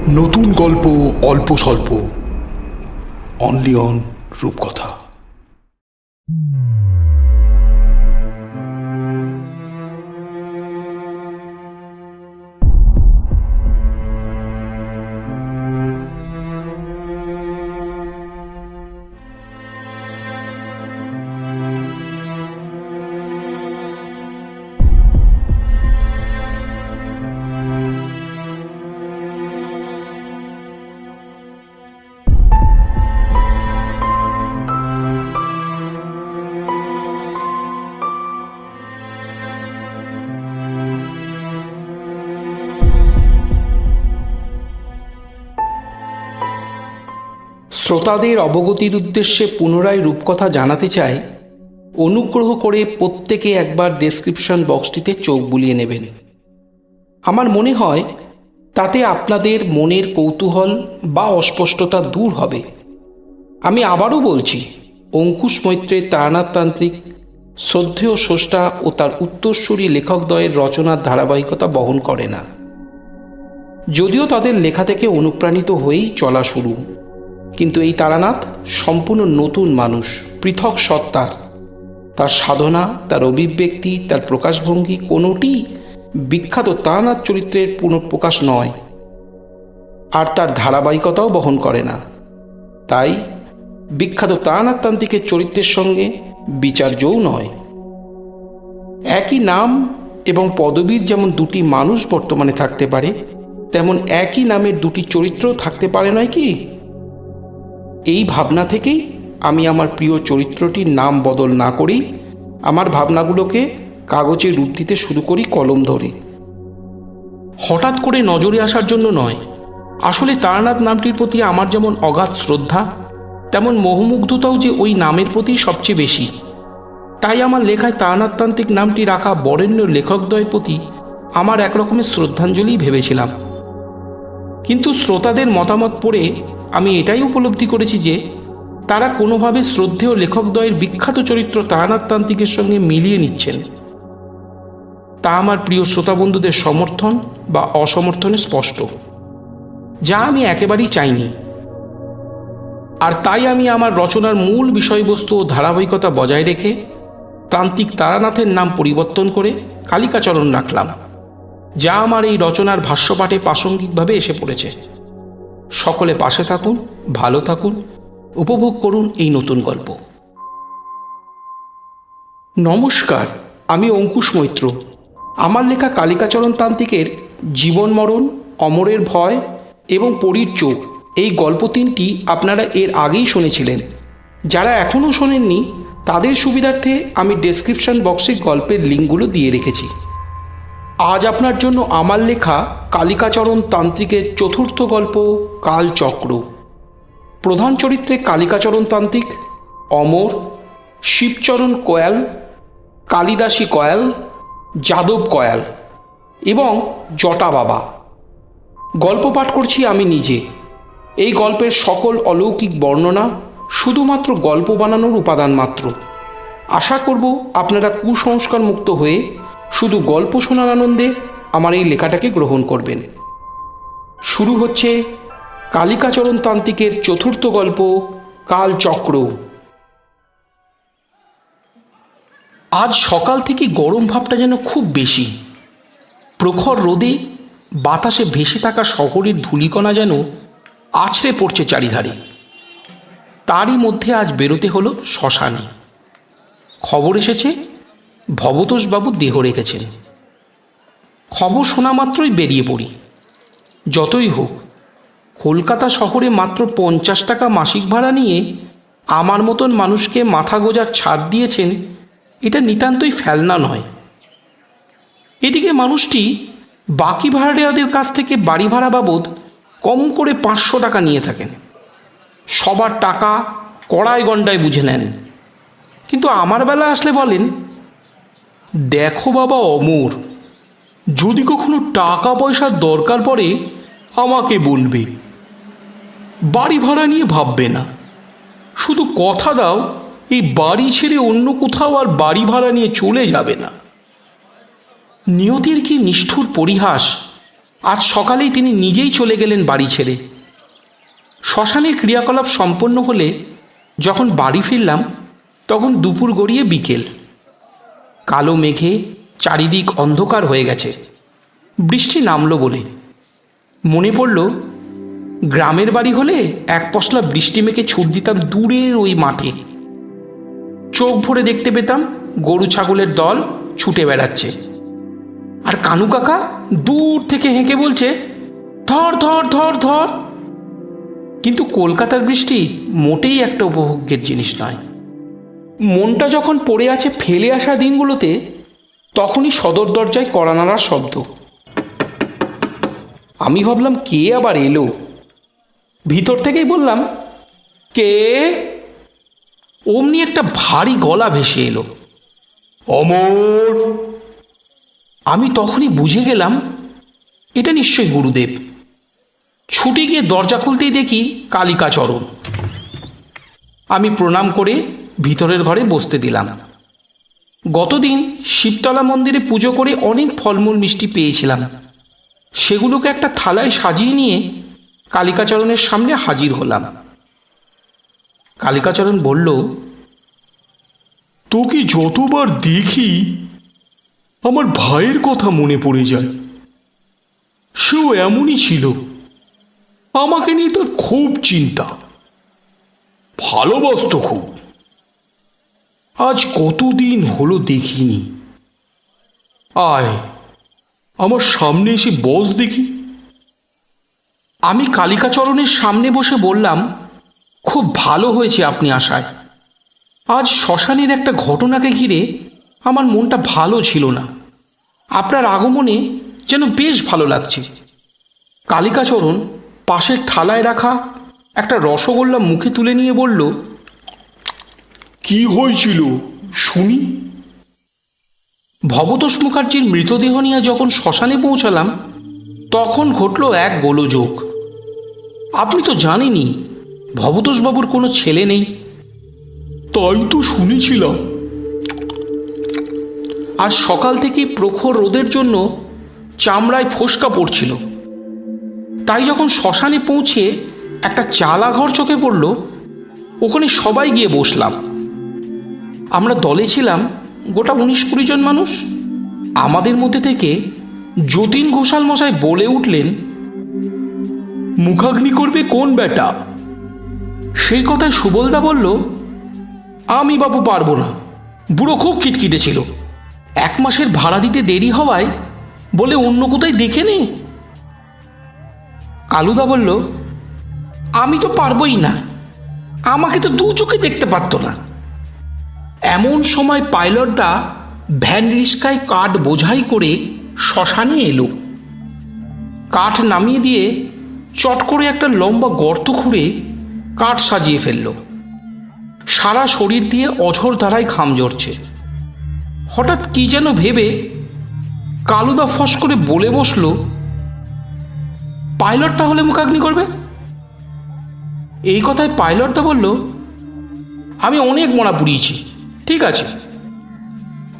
নতুন গল্প অল্প স্বল্প, অনলি অন রূপকথা। শ্রোতাদের অবগতির উদ্দেশ্যে পুনরায় রূপকথা জানাতে চাই, অনুগ্রহ করে প্রত্যেকে একবার ডেসক্রিপশন বক্সটিতে চোখ বুলিয়ে নেবেন। আমার মনে হয় তাতে আপনাদের মনের কৌতূহল বা অস্পষ্টতা দূর হবে। আমি আবারও বলছি, অঙ্কুশ মৈত্রের তারানাথ তান্ত্রিক শ্রদ্ধেয় স্রষ্টা ও তার উত্তরসূরি লেখকদ্বয়ের রচনার ধারাবাহিকতা বহন করে না, যদিও তাদের লেখা থেকে অনুপ্রাণিত হয়েই চলা শুরু। কিন্তু এই তারানাথ সম্পূর্ণ নতুন মানুষ, পৃথক সত্তার। তার সাধনা, তার অভিব্যক্তি, তার প্রকাশভঙ্গি কোনোটি বিখ্যাত তারানাথ চরিত্রের পুনঃপ্রকাশ নয়, আর তার ধারাবাহিকতাও বহন করে না। তাই বিখ্যাত তারানাথ তান্ত্রিকের চরিত্রের সঙ্গে বিচার্যও নয়। একই নাম এবং পদবীর যেমন দুটি মানুষ বর্তমানে থাকতে পারে, তেমন একই নামের দুটি চরিত্রও থাকতে পারে নয় কি? এই ভাবনা থেকেই আমি আমার প্রিয় চরিত্রটির নাম বদল না করেই আমার ভাবনাগুলোকে কাগজে রূপ দিতে শুরু করি কলম ধরে। হঠাৎ করে নজরে আসার জন্য নয়, আসলে তারানাথ নামটির প্রতি আমার যেমন অগাধ শ্রদ্ধা, তেমন মোহমুগ্ধতাও যে ওই নামের প্রতি সবচেয়ে বেশি। তাই আমার লেখায় তারানাথ তান্ত্রিক নামটি রাখা বরেণ্য লেখকদ্বয়ের প্রতি আমার একরকমের শ্রদ্ধাঞ্জলি ভেবেছিলাম। কিন্তু শ্রোতাদের মতামত পড়ে আমি এটাই উপলব্ধি করেছি যে তারা কোনোভাবে শ্রদ্ধেয় লেখকদ্বয়ের বিখ্যাত চরিত্র তারানাথ তান্ত্রিকের সঙ্গে মিলিয়ে নিচ্ছেন। তা আমার প্রিয় শ্রোতা বন্ধুদের সমর্থন বা অসমর্থনে স্পষ্ট, যা আমি একেবারেই চাইনি। আর তাই আমি আমার রচনার মূল বিষয়বস্তু ও ধারাবাহিকতা বজায় রেখে তান্ত্রিক তারানাথের নাম পরিবর্তন করে কালিকাচরণ রাখলাম, যা আমার এই রচনার ভাষ্যপাঠে প্রাসঙ্গিকভাবে এসে পড়েছে। সকলে পাশে থাকুন, ভালো থাকুন, উপভোগ করুন এই নতুন গল্প। নমস্কার, আমি অঙ্কুশ মৈত্র। আমার লেখা কালিকাচরণ তান্ত্রিকের জীবন মরণ, অমরের ভয় এবং পরীর চোখ এই গল্প তিনটি আপনারা এর আগেই শুনেছিলেন। যারা এখনও শোনেননি তাদের সুবিধার্থে আমি ডেসক্রিপশন বক্সে গল্পের লিঙ্কগুলো দিয়ে রেখেছি। আজ আপনার জন্য আমার লেখা কালিকাচরণ তান্ত্রিকের চতুর্থ গল্প কালচক্র। প্রধান চরিত্রে কালিকাচরণ তান্ত্রিক, অমর, শিবচরণ কয়াল, কালিদাসী কয়াল, যাদব কয়াল এবং জটা বাবা। গল্প পাঠ করছি আমি নিজে। এই গল্পের সকল অলৌকিক বর্ণনা শুধুমাত্র গল্প বানানোর উপাদান মাত্র। আশা করব আপনারা কুসংস্কার মুক্ত হয়ে শুধু গল্প শোনার আনন্দে আমার এই লেখাটাকে গ্রহণ করবেন। শুরু হচ্ছে কালিকাচরণ তান্ত্রিকের চতুর্থ গল্প কালচক্র। আজ সকাল থেকে গরম ভাবটা যেন খুব বেশি। প্রখর রোদে বাতাসে ভেসে থাকা শহরের ধূলিকণা যেন আছড়ে পড়ছে চারিধারে। তারই মধ্যে আজ বেরোতে হলো শ্মশানে। খবর এসেছে ভবতোষবাবু দেহ রেখেছেন। খবর শোনা মাত্রই বেরিয়ে পড়ি। যতই হোক, কলকাতা শহরে মাত্র 50 টাকা মাসিক ভাড়া নিয়ে আমার মতন মানুষকে মাথা গোজার ছাদ দিয়েছেন, এটা নিতান্তই ফেলনা নয়। এদিকে মানুষটি বাকি ভাড়াটিয়াদের কাছ থেকে বাড়ি ভাড়া বাবদ কম করে 500 টাকা নিয়ে থাকেন। সবার টাকা কড়ায় গণ্ডায় বুঝে নেন, কিন্তু আমার বেলা আসলে বলেন, দেখো বাবা অমর, যদি কখনো টাকা পয়সার দরকার পড়ে আমাকে বলবে, বাড়ি ভাড়া নিয়ে ভাববে না। শুধু কথা দাও এই বাড়ি ছেড়ে অন্য কোথাও আর বাড়ি ভাড়া নিয়ে চলে যাবে না। নিয়তির কি নিষ্ঠুর পরিহাস! আজ সকালেই তিনি নিজেই চলে গেলেন বাড়ি ছেড়ে। শ্মশানের ক্রিয়াকলাপ সম্পন্ন হলে যখন বাড়ি ফিরলাম তখন দুপুর গড়িয়ে বিকেল। কালো মেঘে চারিদিক অন্ধকার হয়ে গেছে। বৃষ্টি নামলো বলে মনে পড়ল, গ্রামের বাড়ি হলে এক পশলা বৃষ্টি মেঘে ছুট দিতাম দূরের ওই মাঠে। চোখ ভরে দেখতে পেতাম গরু ছাগলের দল ছুটে বেড়াচ্ছে, আর কানু কাকা দূর থেকে হেঁকে বলছে, ধর ধর ধর ধর। কিন্তু কলকাতার বৃষ্টি মোটেই একটা উপভোগ্যের জিনিস নয়। মনটা যখন পড়ে আছে ফেলে আসা দিনগুলোতে, তখনই সদর দরজায় কড়া নাড়ার শব্দ। আমি ভাবলাম কে আবার এলো। ভিতর থেকেই বললাম, কে? অমনি একটা ভারী গলা ভেসে এলো, অমর। আমি তখনই বুঝে গেলাম এটা নিশ্চয়ই গুরুদেব। ছুটে গিয়ে দরজা খুলতেই দেখি কালিকাচরণ। আমি প্রণাম করে ভিতরের ঘরে বসতে দিলাম। গতদিন শিবতলা মন্দিরে পুজো করে অনেক ফলমূল মিষ্টি পেয়েছিলাম। সেগুলোকে একটা থালায় সাজিয়ে নিয়ে কালিকাচরণের সামনে হাজির হলাম। কালিকাচরণ বলল, তোকে যতবার দেখি আমার ভাইয়ের কথা মনে পড়ে যায়। সেও এমনই ছিল, আমাকে নিয়ে তার খুব চিন্তা, ভালোবাসত খুব। আজ কতদিন হলো দেখিনি। আয় আমার সামনে এসে বস দেখি। আমি কালিকাচরণের সামনে বসে বললাম, খুব ভালো হয়েছে আপনি আসায়। আজ শ্মশানের একটা ঘটনাকে ঘিরে আমার মনটা ভালো ছিল না। আপনার আগমনে যেন বেশ ভালো লাগছে। কালিকাচরণ পাশের থালায় রাখা একটা রসগোল্লা মুখে তুলে নিয়ে বলল, কি হয়েছিল শুনি। ভবতোষ মুখার্জির মৃতদেহ নিয়ে যখন শ্মশানে পৌঁছালাম তখন ঘটল এক গোলযোগ। আপনি তো জানেনই ভবতোষবাবুর কোনো ছেলে নেই। তাই তো শুনেছিলাম। আজ সকাল থেকে প্রখর রোদের জন্য চামড়ায় ফোস্কা পড়ছিল। তাই যখন শ্মশানে পৌঁছে একটা চালাঘর চোখে পড়ল, ওখানে সবাই গিয়ে বসলাম। আমরা দলে ছিলাম গোটা 19-20 জন মানুষ। আমাদের মধ্যে থেকে যতীন ঘোষাল মশাই বলে উঠলেন, মুখাগ্নি করবে কোন বেটা? সেই কথায় সুবলদা বলল, আমি বাবু পারবো না, বুড়ো খুব খিটখিটে ছিল। 1 মাসের ভাড়া দিতে দেরি হওয়ায় বলে অন্য কোথায় দেখে নে। কালুদা বলল, আমি তো পারবই না, আমাকে তো 2 চোখে দেখতে পারতো না। এমন সময় পাইলটদা ভ্যান রিস্কায় কাঠ বোঝাই করে শ্মশানে এলো। কাঠ নামিয়ে দিয়ে চট করে একটা লম্বা গর্ত খুঁড়ে কাঠ সাজিয়ে ফেলল। সারা শরীর দিয়ে অঝোর ধারায় ঘাম ঝরছে। হঠাৎ কি যেন ভেবে কালুদা ফস করে বলে বসল, পাইলট তাহলে মুখাগ্নি করবে। এই কথায় পাইলটদা বলল, আমি অনেক মরা পুড়িয়েছি, ঠিক আছে।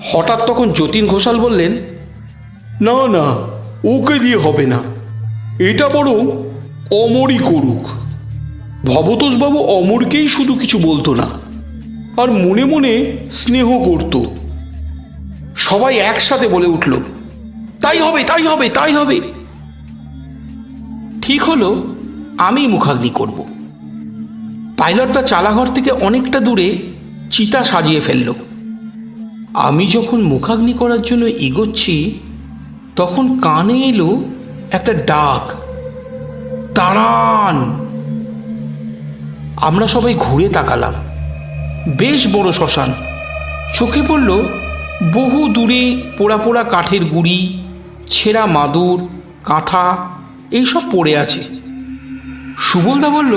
হঠাৎ তখন যতীন ঘোষাল বললেন, না না, ওকে দিয়ে হবে না, এটা বরং অমরই করুক। ভবতোষবাবু অমরকেই শুধু কিছু বলতো না, আর মনে মনে স্নেহ করত। সবাই একসাথে বলে উঠল, তাই হবে তাই হবে তাই হবে। ঠিক হলো আমি মুখাগ্নি করব। পাইলটটা চালাঘর থেকে অনেকটা দূরে চিতা সাজিয়ে ফেলল। আমি যখন মুখাগ্নি করার জন্য এগোচ্ছি তখন কানে এলো একটা ডাক, দাঁড়ান। আমরা সবাই ঘুরে তাকালাম। বেশ বড় শ্মশান। চোখে পড়ল বহু দূরে পোড়া পোড়া কাঠের গুঁড়ি, ছেঁড়া মাদুর, কাঁথা এইসব পড়ে আছে। সুবলদা বলল,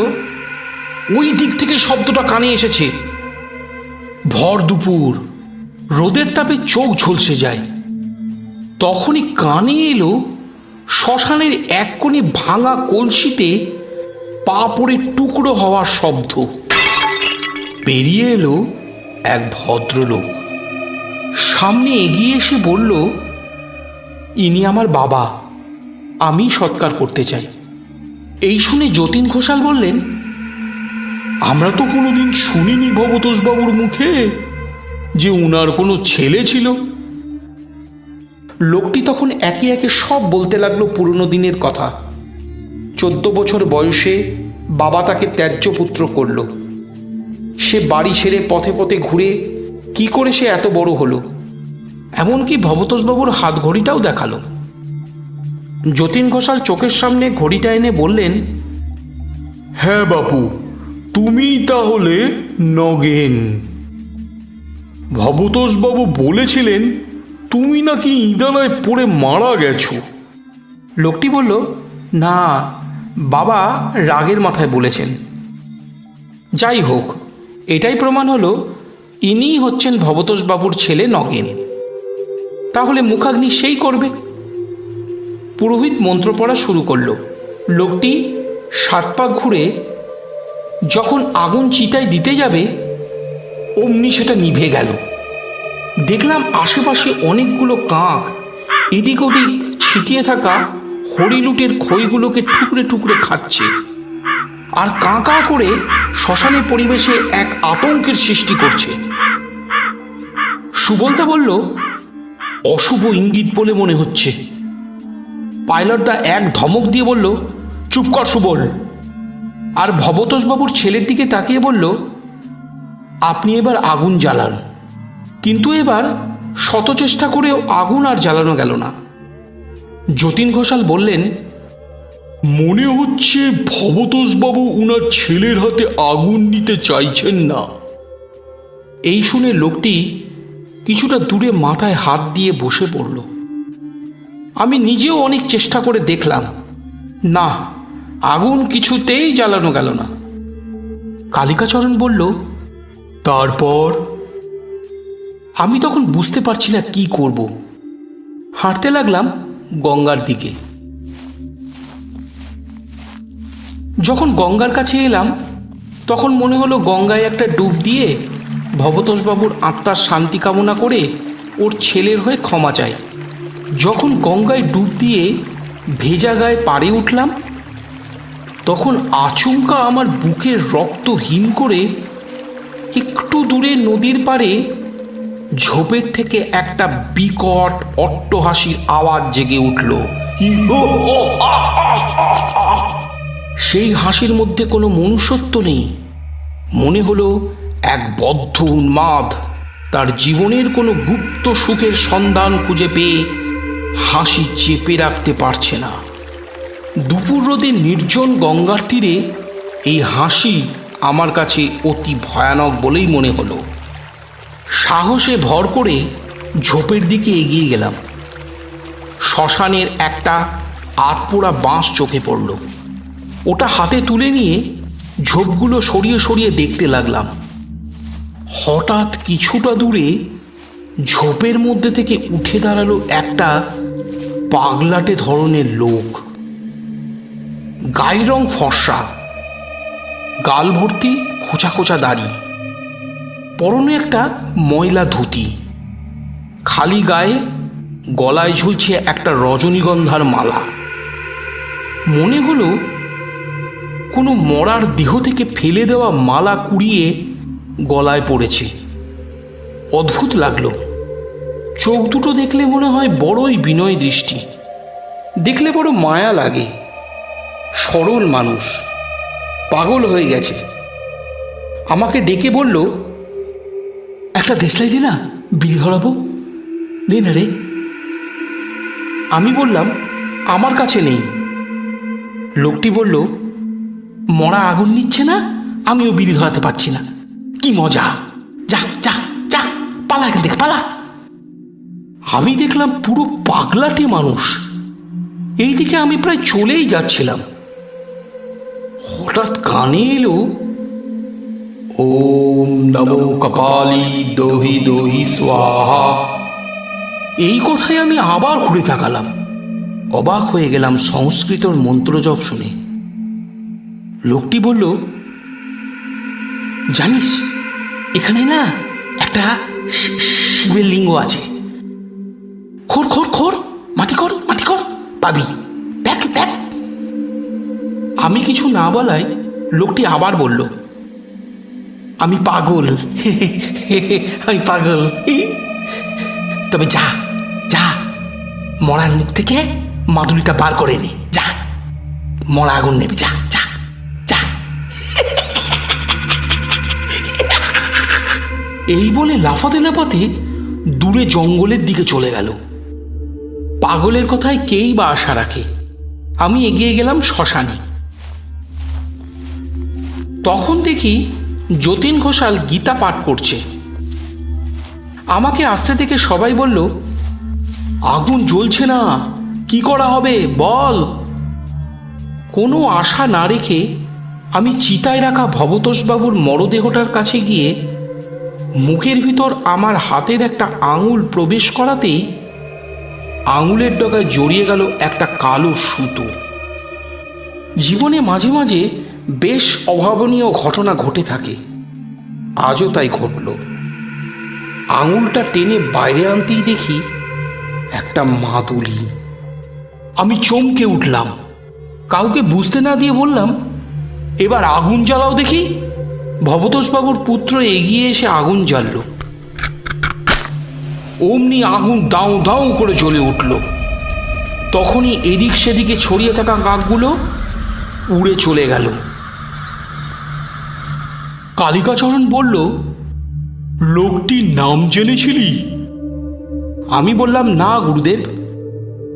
ওই দিক থেকে শব্দটা কানে এসেছে। ভর দুপুর, রোদের তাপে চোখ ঝলসে যায়। তখনই কানে এলো শ্মশানের এক কোণে ভাঙা কলসিতে পা পড়ে টুকরো হওয়ার শব্দ। বেরিয়ে এলো এক ভদ্রলোক। সামনে এগিয়ে এসে বলল, ইনি আমার বাবা, আমি সৎকার করতে চাই। এই শুনে যতীন ঘোষাল বললেন, আমরা তো কোনোদিন শুনিনি ভবতোষবাবুর মুখে যে উনার কোনো ছেলে ছিল। লোকটি তখন একে একে সব বলতে লাগলো পুরনো দিনের কথা। 14 বছর বয়সে বাবা তাকে ত্যায্য পুত্র করল। সে বাড়ি ছেড়ে পথে পথে ঘুরে কি করে সে এত বড় হলো, এমনকি ভবতোষবাবুর হাত ঘড়িটাও দেখালো। যতীন ঘোষাল চোখের সামনে ঘড়িটা এনে বললেন, হ্যাঁ বাপু, তুমি তাহলে নগেন। ভবতোষবাবু বলেছিলেন তুমি নাকি ইঁদারায় পড়ে মারা গেছো। লোকটি বলল, না, বাবা রাগের মাথায় বলেছেন। যাই হোক, এটাই প্রমাণ হলো ইনিই হচ্ছেন ভবতোষবাবুর ছেলে নগেন। তাহলে মুখাগ্নি সেই করবে। পুরোহিত মন্ত্র পড়া শুরু করলো। লোকটি 7 পাক ঘুরে যখন আগুন চিতায় দিতে যাবে, অমনি সেটা নিভে গেল। দেখলাম আশেপাশে অনেকগুলো কাক এদিক ওদিক ছিটিয়ে থাকা হরিলুটের খইগুলোকে টুকরে টুকরে খাচ্ছে, আর কাঁ কাঁ করে শ্মশানের পরিবেশে এক আতঙ্কের সৃষ্টি করছে। সুবলদা বলল, অশুভ ইঙ্গিত বলে মনে হচ্ছে। পাইলটদা এক ধমক দিয়ে বলল, চুপ কর সুবল। আর ভবতোষবাবুর ছেলের দিকে তাকিয়ে বলল, আপনি এবার আগুন জ্বালান। কিন্তু এবার শত চেষ্টা করেও আগুন আর জ্বালানো গেল না। যতীন ঘোষাল বললেন, মনে হচ্ছে ভবতোষবাবু উনার ছেলের হাতে আগুন নিতে চাইছেন না। এই শুনে লোকটি কিছুটা দূরে মাথায় হাত দিয়ে বসে পড়ল। আমি নিজেও অনেক চেষ্টা করে দেখলাম, না, আগুন কিছুতেই জ্বালানো গেল না। কালিকাচরণ বলল, তারপর? আমি তখন বুঝতে পারছি না কি করব। হাঁটতে লাগলাম গঙ্গার দিকে। যখন গঙ্গার কাছে এলাম, তখন মনে হলো গঙ্গায় একটা ডুব দিয়ে ভবতোষবাবুর আত্মার শান্তি কামনা করে ওর ছেলের হয়ে ক্ষমা চাই। যখন গঙ্গায় ডুব দিয়ে ভেজা গায়ে পাড়ে উঠলাম, তখন আচমকা আমার বুকের রক্ত হিম করে একটু দূরে নদীর পাড়ে ঝোপের থেকে একটা বিকট অট্টহাসির আওয়াজ জেগে উঠল। সেই হাসির মধ্যে কোনো মনুষ্যত্ব নেই। মনে হলো এক বদ্ধ উন্মাদ তার জীবনের কোনো গুপ্ত সুখের সন্ধান খুঁজে পেয়ে হাসি চেপে রাখতে পারছে না। দুপুর রোদে নির্জন গঙ্গার তীরে এই হাসি আমার কাছে অতি ভয়ানক বলেই মনে হলো। সাহসে ভর করে ঝোপের দিকে এগিয়ে গেলাম। শ্মশানের একটা আতপোড়া বাঁশ চোখে পড়ল। ওটা হাতে তুলে নিয়ে ঝোপগুলো সরিয়ে সরিয়ে দেখতে লাগলাম। হঠাৎ কিছুটা দূরে ঝোপের মধ্যে থেকে উঠে দাঁড়ালো একটা পাগলাটে ধরনের লোক। গায়ের রং ফর্সা, গাল ভর্তি খোঁচা খোঁচা দাড়ি, পরনে একটা ময়লা ধুতি, খালি গায়ে গলায় ঝুলছে একটা রজনীগন্ধার মালা। মনে হলো কোনো মরার দেহ থেকে ফেলে দেওয়া মালা কুড়িয়ে গলায় পড়েছে। অদ্ভুত লাগলো। চোখ দুটো দেখলে মনে হয় বড়ই বিনয় দৃষ্টি, দেখলে বড় মায়া লাগে। সরল মানুষ, পাগল হয়ে গেছে। আমাকে ডেকে বলল, একটা দেশলাই দে না, বিড়ি ধরাবো, দে না রে। আমি বললাম, আমার কাছে নেই। লোকটি বলল, মরা আগুন নিচ্ছে না, আমিও বিড়ি ধরাতে পারছি না, কি মজা, যা যা যা, পালা এখান থেকে পালা। আমি দেখলাম পুরো পাগলাটে মানুষ। এইদিকে আমি প্রায় চলেই যাচ্ছিলাম, হঠাৎ কানে এলো, ওম নমো কপালি দহি দহি স্বাহা। এই কথায় আমি আবার ঘুরে তাকালাম। অবাক হয়ে গেলাম সংস্কৃতর মন্ত্রজপ শুনে। লোকটি বলল, জানিস এখানে না একটা শিবের লিঙ্গ আছে, খোর খোর খোর, মাটি কর মাটি কর, পাবি, দেখ আমি কিছু না বলায় লোকটি আবার বলল, আমি পাগল, আমি পাগল। তবে যা যা, মরার মুখ থেকে মাদুলিটা বার করে নে, যা, মরা আগুন নেবে, যা যা যা। এই বলে লাফাতে লাফাতে দূরে জঙ্গলের দিকে চলে গেল। পাগলের কথায় কেই বা আশা রাখে। আমি এগিয়ে গেলাম শ্মশানে। তখন দেখি যতীন ঘোষাল গীতা পাঠ করছে। আমাকে আসতে থেকে সবাই বলল, আগুন জ্বলছে না, কি করা হবে বল। কোনো আশা না রেখে আমি চিতায় রাখা ভবতোষবাবুর মরদেহটার কাছে গিয়ে মুখের ভিতর আমার হাতের একটা আঙুল প্রবেশ করাতেই আঙুলের ডগায় জড়িয়ে গেল একটা কালো সুতো। জীবনে মাঝে মাঝে বেশ অভাবনীয় ঘটনা ঘটে থাকে, আজও তাই ঘটল। আঙুলটা টেনে বাইরে আনতেই দেখি একটা মাদুলি। আমি চমকে উঠলাম, কাউকে বুঝতে না দিয়ে বললাম, এবার আগুন জ্বালাও দেখি। ভবতোষবাবুর পুত্র এগিয়ে এসে আগুন জ্বালল। অমনি আগুন দাউ দাউ করে জ্বলে উঠল। তখনই এদিক সেদিকে ছড়িয়ে থাকা কাকগুলো উড়ে চলে গেল। কালিকাচরণ বলল, লোকটির নাম জেনেছিলি? আমি বললাম, না গুরুদেব,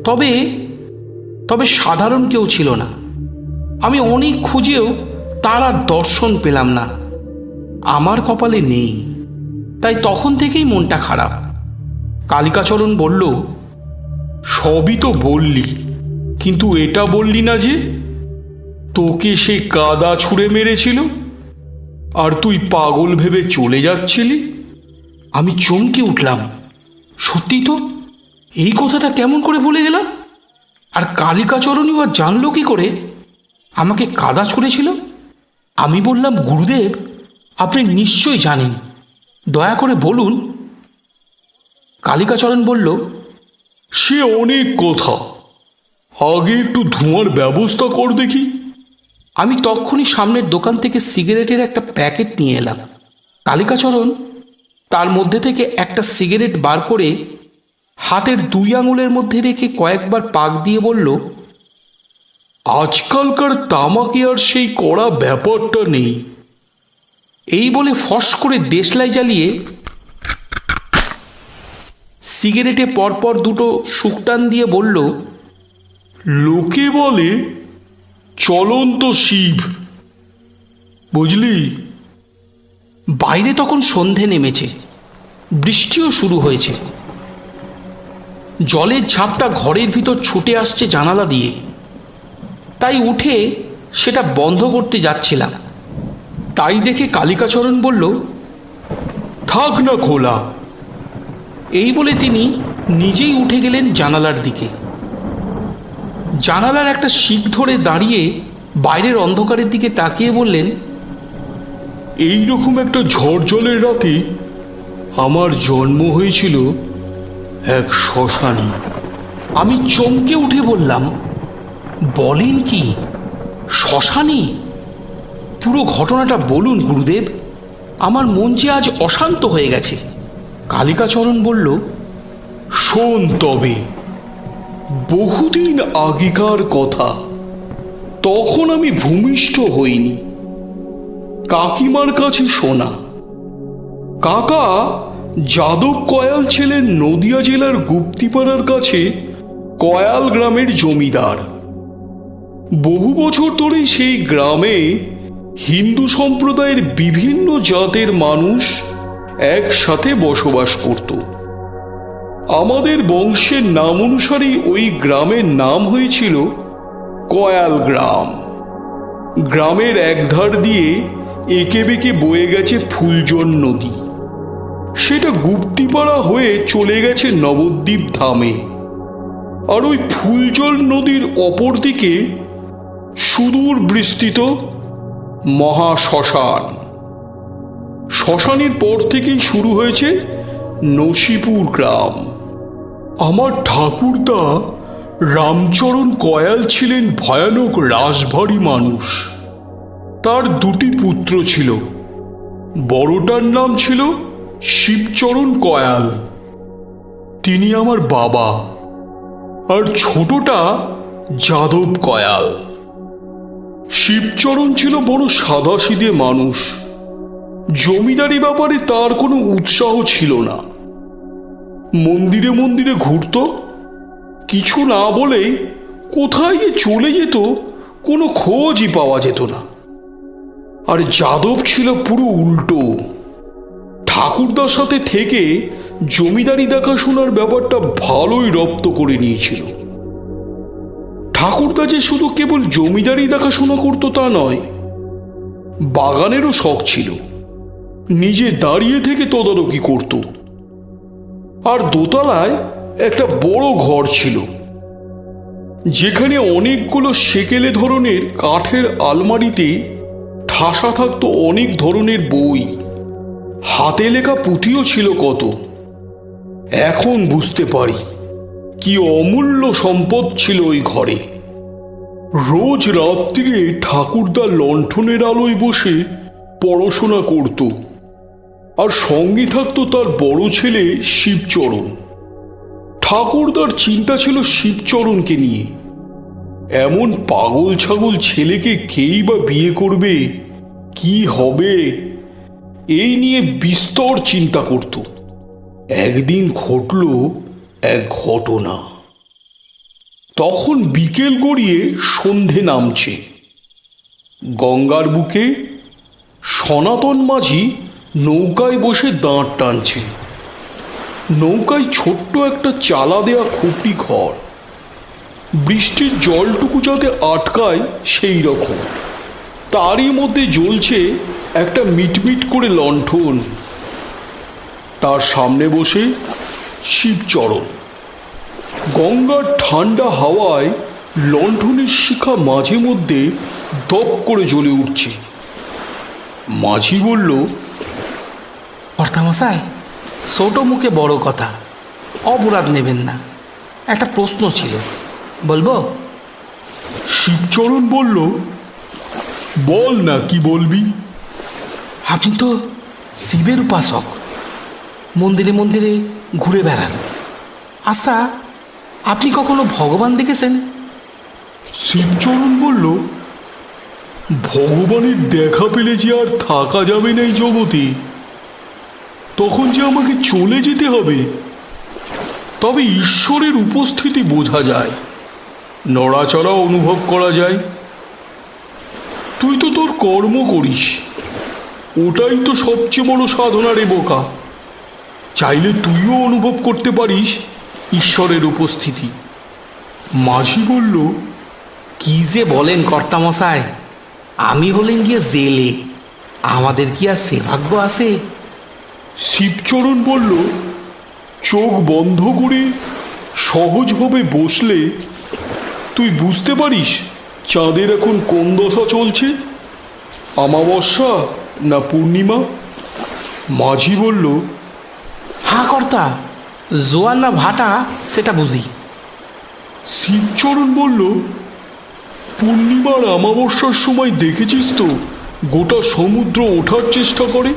তবে তবে সাধারণ কেউ ছিল না। আমি অনেক খুঁজেও তার আর দর্শন পেলাম না। আমার কপালে নেই, তাই তখন থেকেই মনটা খারাপ। কালিকাচরণ বলল, সবই তো বললি, কিন্তু এটা বললি না যে তোকে সে কাদা ছুঁড়ে মেরেছিল আর তুই পাগল ভেবে চলে যাচ্ছিলি। আমি চমকে উঠলাম, সত্যি তো, এই কথাটা কেমন করে ভুলে গেলাম? আর কালিকাচরণই বা জানলো কি করে আমাকে কাদা ছুঁড়েছিল? আমি বললাম, গুরুদেব, আপনি নিশ্চয়ই জানেন, দয়া করে বলুন। কালিকাচরণ বলল, সে অনেক কথা, আগে একটু ধোঁয়ার ব্যবস্থা কর দেখি। আমি তক্ষুনি সামনের দোকান থেকে সিগারেটের একটা প্যাকেট নিয়ে এলাম। কালিকাচরণ তার মধ্যে থেকে একটা সিগারেট বার করে হাতের 2 আঙুলের মধ্যে রেখে কয়েকবার পাক দিয়ে বলল, আজকালকার তামাকে আর সেই কড়া ব্যাপারটা নেই। এই বলে ফস করে দেশলাই জ্বালিয়ে সিগারেটে পরপর 2টো শুকটান দিয়ে বলল, লোকে বলে চলন্ত শিব, বুঝলি? বাইরে তখন সন্ধে নেমেছে, বৃষ্টিও শুরু হয়েছে। জলের ঝাপটা ঘরের ভিতর ছুটে আসছে জানালা দিয়ে, তাই উঠে সেটা বন্ধ করতে যাচ্ছিলাম। তাই দেখে কালিকাচরণ বলল, থাক না খোলা। এই বলে তিনি নিজেই উঠে গেলেন জানালার দিকে। জানালার একটা শিক ধরে দাঁড়িয়ে বাইরের অন্ধকারের দিকে তাকিয়ে বললেন, এই রকম একটা ঝড় জলের রাতে আমার জন্ম হয়েছিল এক শ্মশানে। আমি চমকে উঠে বললাম, বলেন কি, শ্মশানে? পুরো ঘটনাটা বলুন গুরুদেব, আমার মন যে আজ অশান্ত হয়ে গেছে। কালিকাচরণ বলল, শোন তবে, বহুদিন আগেকার কথা, তখন আমি ভূমিষ্ঠ হইনি, কাকিমার কাছে শোনা। কাকা যাদব কয়াল ছিলেন নদিয়া জেলার গুপ্তিপাড়ার কাছে কয়াল গ্রামের জমিদার। বহু বছর ধরে সেই গ্রামে হিন্দু সম্প্রদায়ের বিভিন্ন জাতের মানুষ একসাথে বসবাস করত। আমাদের বংশের নাম অনুসারেই ওই গ্রামের নাম হয়েছিল কয়াল গ্রাম। গ্রামের একধার দিয়ে এঁকে বেঁকে বয়ে গেছে ফুলজন নদী। সেটা গুপ্তিপাড়া হয়ে চলে গেছে নবদ্বীপ ধামে। আর ওই ফুলজল নদীর অপর দিকে সুদূর বিস্তৃত মহাশ্মশান। শ্মশানের পর থেকেই শুরু হয়েছে নসিপুর গ্রাম। আমার ঠাকুরদা রামচরণ কয়াল ছিলেন ভয়ানক রাশভারী মানুষ। তার দুটি পুত্র ছিল। বড়টার নাম ছিল শিবচরণ কয়াল, তিনি আমার বাবা। আর ছোটটা যাদব কয়াল। শিবচরণ ছিল বড় সাদাসিধে মানুষ। জমিদারি ব্যাপারে তার কোনো উৎসাহ ছিল না। মন্দিরে মন্দিরে ঘুরত, কিছু না বলেই কোথায় যে চলে যেত কোনো খোঁজই পাওয়া যেত না। আর যাদব ছিল পুরো উল্টো। ঠাকুরদার সাথে থেকে জমিদারি দেখাশোনার ব্যাপারটা ভালোই রপ্ত করে নিয়েছিল। ঠাকুরদা যে শুধু কেবল জমিদারি দেখাশোনা করতো তা নয়, বাগানেরও শখ ছিল। নিজে দাঁড়িয়ে থেকে তদারকি করত। আর দোতলায় একটা বড় ঘর ছিল, যেখানে অনেকগুলো সেকেলে ধরনের কাঠের আলমারিতে ঠাসা থাকতো অনেক ধরনের বই। হাতে লেখা পুঁথিও ছিল কত। এখন বুঝতে পারি কি অমূল্য সম্পদ ছিল ওই ঘরে। রোজ রাত্রিরে ঠাকুরদা লণ্ঠনের আলোয় বসে পড়াশোনা করত। আর সঙ্গে থাকতো তার বড় ছেলে শিবচরণ। ঠাকুরদার চিন্তা ছিল শিবচরণকে নিয়ে। এমন পাগল ছাগল ছেলেকে কেই বা বিয়ে করবে, কি হবে, এই নিয়ে বিস্তর চিন্তা করত। একদিন ঘটল এক ঘটনা। তখন বিকেল গড়িয়ে সন্ধে নামছে। গঙ্গার বুকে সনাতন মাঝি নৌকায় বসে দাঁড় টানছে। নৌকায় ছোট্ট একটা চালা দেয়া খুপড়ি ঘর, বৃষ্টির জলটুকু যাতে আটকায় সেই রকম। তারই মধ্যে জ্বলছে একটা মিটমিট করে লণ্ঠন। তার সামনে বসে শিবচরণ। গঙ্গার ঠান্ডা হাওয়ায় লণ্ঠনের শিখা মাঝে মধ্যে দপ করে জ্বলে উঠছে। মাঝি বলল, কর্তামশাই, ছোট মুখে বড় কথা, অপরাধ নেবেন না। একটা প্রশ্ন ছিল, বলবো? শিবচরণ বলল, বল না, কি বলবি? আপনি তো শিবের উপাসক, মন্দিরে মন্দিরে ঘুরে বেড়ান। আচ্ছা, আপনি কখনো ভগবান দেখেছেন? শিবচরণ বলল, ভগবানের দেখা পেলে যে আর থাকা যাবে না এই জগতে, তখন যে আমাকে চলে যেতে হবে। তবে ঈশ্বরের উপস্থিতি বোঝা যায়, নড়াচড়া অনুভব করা যায়। তুই তো তোর কর্ম করিস, ওটাই তো সবচেয়ে বড় সাধনা রে বোকা। চাইলে তুইও অনুভব করতে পারিস ঈশ্বরের উপস্থিতি। মাঝি বলল, কি যে বলেন কর্তামশাই, আমি হলেন গিয়ে জেলে, আমাদের কি আর সে ভাগ্য আছে? শিবচরণ বলল, চোখ বন্ধ করে সহজভাবে বসলে তুই বুঝতে পারিস চাঁদের এখন কোন দশা চলছে, অমাবস্যা না পূর্ণিমা? মাঝি বলল, হ্যাঁ কর্তা, জোয়ার না ভাটা সেটা বুঝি। শিবচরণ বলল, পূর্ণিমার অমাবস্যার সময় দেখেছিস তো গোটা সমুদ্র ওঠার চেষ্টা করে?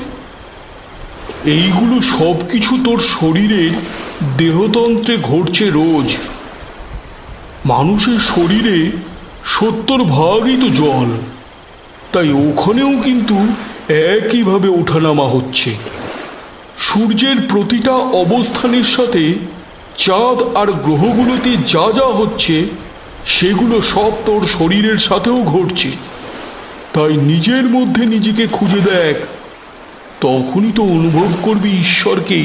এইগুলো সব কিছু তোর শরীরের দেহতন্ত্রে ঘটছে রোজ। মানুষের শরীরে 70% তো জল, তাই ওখানেও কিন্তু একইভাবে ওঠানামা হচ্ছে। সূর্যের প্রতিটা অবস্থানের সাথে চাঁদ আর গ্রহগুলোতে যা যা হচ্ছে সেগুলো সব তোর শরীরের সাথেও ঘটছে। তাই নিজের মধ্যে নিজেকে খুঁজে দেখ, তখনই তো অনুভব করবি ঈশ্বরকে।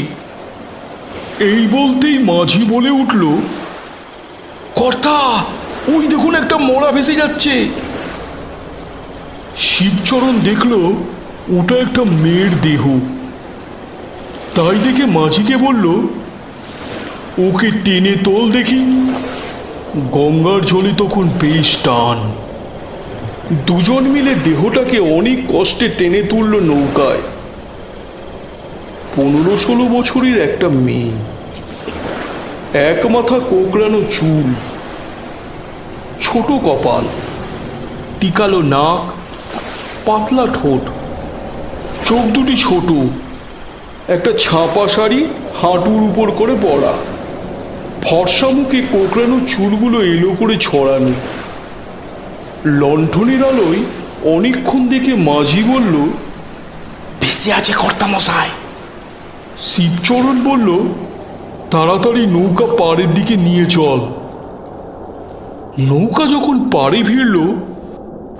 এই বলতেই মাঝি বলে উঠল, কর্তা, ওই দেখুন একটা মরা ভেসে যাচ্ছে। শিবচরণ দেখল ওটা একটা মেয়ের দেহ। তাই দেখে মাঝিকে বলল, ওকে টেনে তোল দেখি। গঙ্গার জলে তখন বেশ টান। দুজন মিলে দেহটাকে অনেক কষ্টে টেনে তুলল নৌকায়। 15-16 বছরের একটা মেয়ে, এক মাথা কোঁকড়ানো চুল, ছোট কপাল, টিকালো নাক, পাতলা ঠোঁট, চোখ দুটি ছোট, একটা ছাপা শাড়ি হাঁটুর উপর করে পরা, ফর্সা মুখে কোঁকড়ানো চুলগুলো এলো করে ছড়ানো। লণ্ঠনের আলোয় অনেকক্ষণ দেখে মাঝি বলল, ভেসে আছে কর্তামশাই। শিবচরণ বলল, তাড়াতাড়ি নৌকা পাড়ের দিকে নিয়ে চল। নৌকা যখন পাড়ে ভিড়ল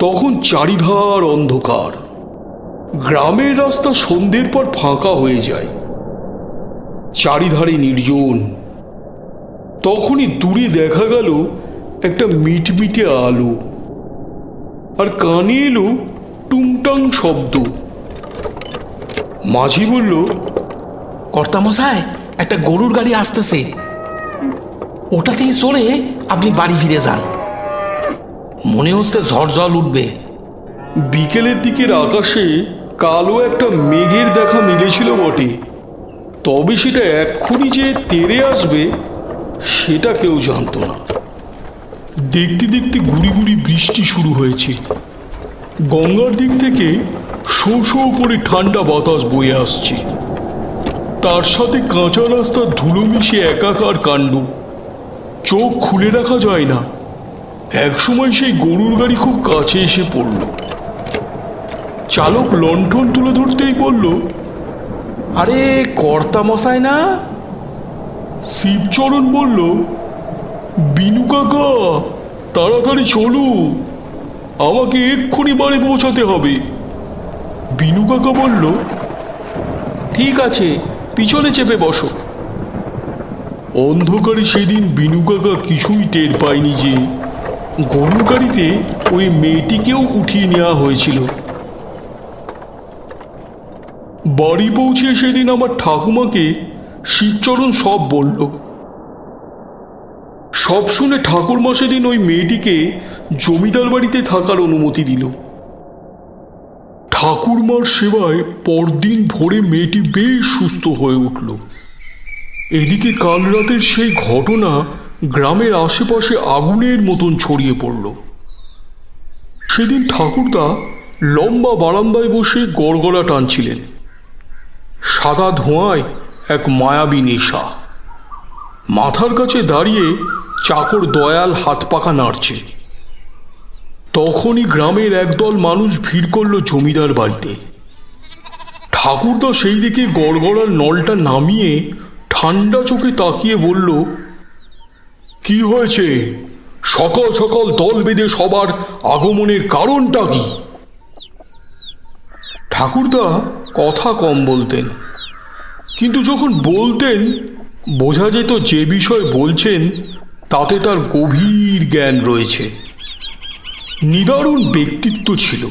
তখন চারিধার অন্ধকার। গ্রামের রাস্তা সন্ধ্যের পর ফাঁকা হয়ে যায়, চারিধারে নির্জন। তখনই দূরে দেখা গেল একটা মিটমিটে আলো, আর কানে এলো টুংটাং শব্দ। মাঝি বলল, কর্তামশাই, একটা গরুর গাড়ি আসতেছে, ওটাতেই সরে আপনি বাড়ি ফিরে যান। মনে হচ্ছে ঝড় জল উঠবে। বিকেলের দিকের আকাশে কালো একটা মেঘের দেখা মিলেছিল বটে, তবে সেটা এক্ষুনি যে তেড়ে আসবে সেটা কেউ জানতো না। দেখতে দেখতে গুড়ি গুড়ি বৃষ্টি শুরু হয়েছে। গঙ্গার দিক থেকে শো শো করে ঠান্ডা বাতাস বয়ে আসছে, তার সাথে কাঁচা রাস্তার ধুলো মিশে একাকার কাণ্ড। চোখ খুলে রাখা যায় না। একসময় সেই গরুর গাড়ি খুব কাছে এসে পড়ল। চালক লণ্ঠন তুলে ধরতেই বলল, আরে কর্তামশাই না? শিবচরণ বলল, বিনু কাকা, তাড়াতাড়ি চলো, আমাকে এক্ষুনি বাড়ি পৌঁছাতে হবে। বিনু কাকা বলল, ঠিক আছে, পিছনে চেপে বসো। অন্ধকারে সেদিন বিনু কাকা কিছুই টের পায়নি যে গরুর গাড়িতে ওই মেয়েটিকেও উঠিয়ে নেওয়া হয়েছিল। বাড়ি পৌঁছে সেদিন আমার ঠাকুমাকে শিবচরণ সব বলল। সব শুনে ঠাকুরমা সেদিন ওই মেয়েটিকে জমিদার বাড়িতে থাকার অনুমতি দিল। ঠাকুরমার সেবায় পরদিন ভোরে মেয়েটি বেশ সুস্থ হয়ে উঠল। এদিকে কাল রাতের সেই ঘটনা গ্রামের আশেপাশে আগুনের মতন ছড়িয়ে পড়ল। সেদিন ঠাকুরদা লম্বা বারান্দায় বসে গড়গড়া টানছিলেন। সাদা ধোঁয়ায় এক মায়াবী নেশা। মাথার কাছে দাঁড়িয়ে চাকর দয়াল হাত পাকা নাড়ছে। তখনই গ্রামের একদল মানুষ ভিড় করল জমিদার বাড়িতে। ঠাকুরদা সেই দিকে গড়গড়ার নলটা নামিয়ে ঠান্ডা চোখে তাকিয়ে বলল, কি হয়েছে? সকাল সকাল দল বেঁধে সবার আগমনের কারণটা কি? ঠাকুরদা কথা কম বলতেন, কিন্তু যখন বলতেন বোঝা যেত যে বিষয় বলছেন তাতে তার গভীর জ্ঞান রয়েছে। নিদারুণ ব্যক্তিত্ব ছিল।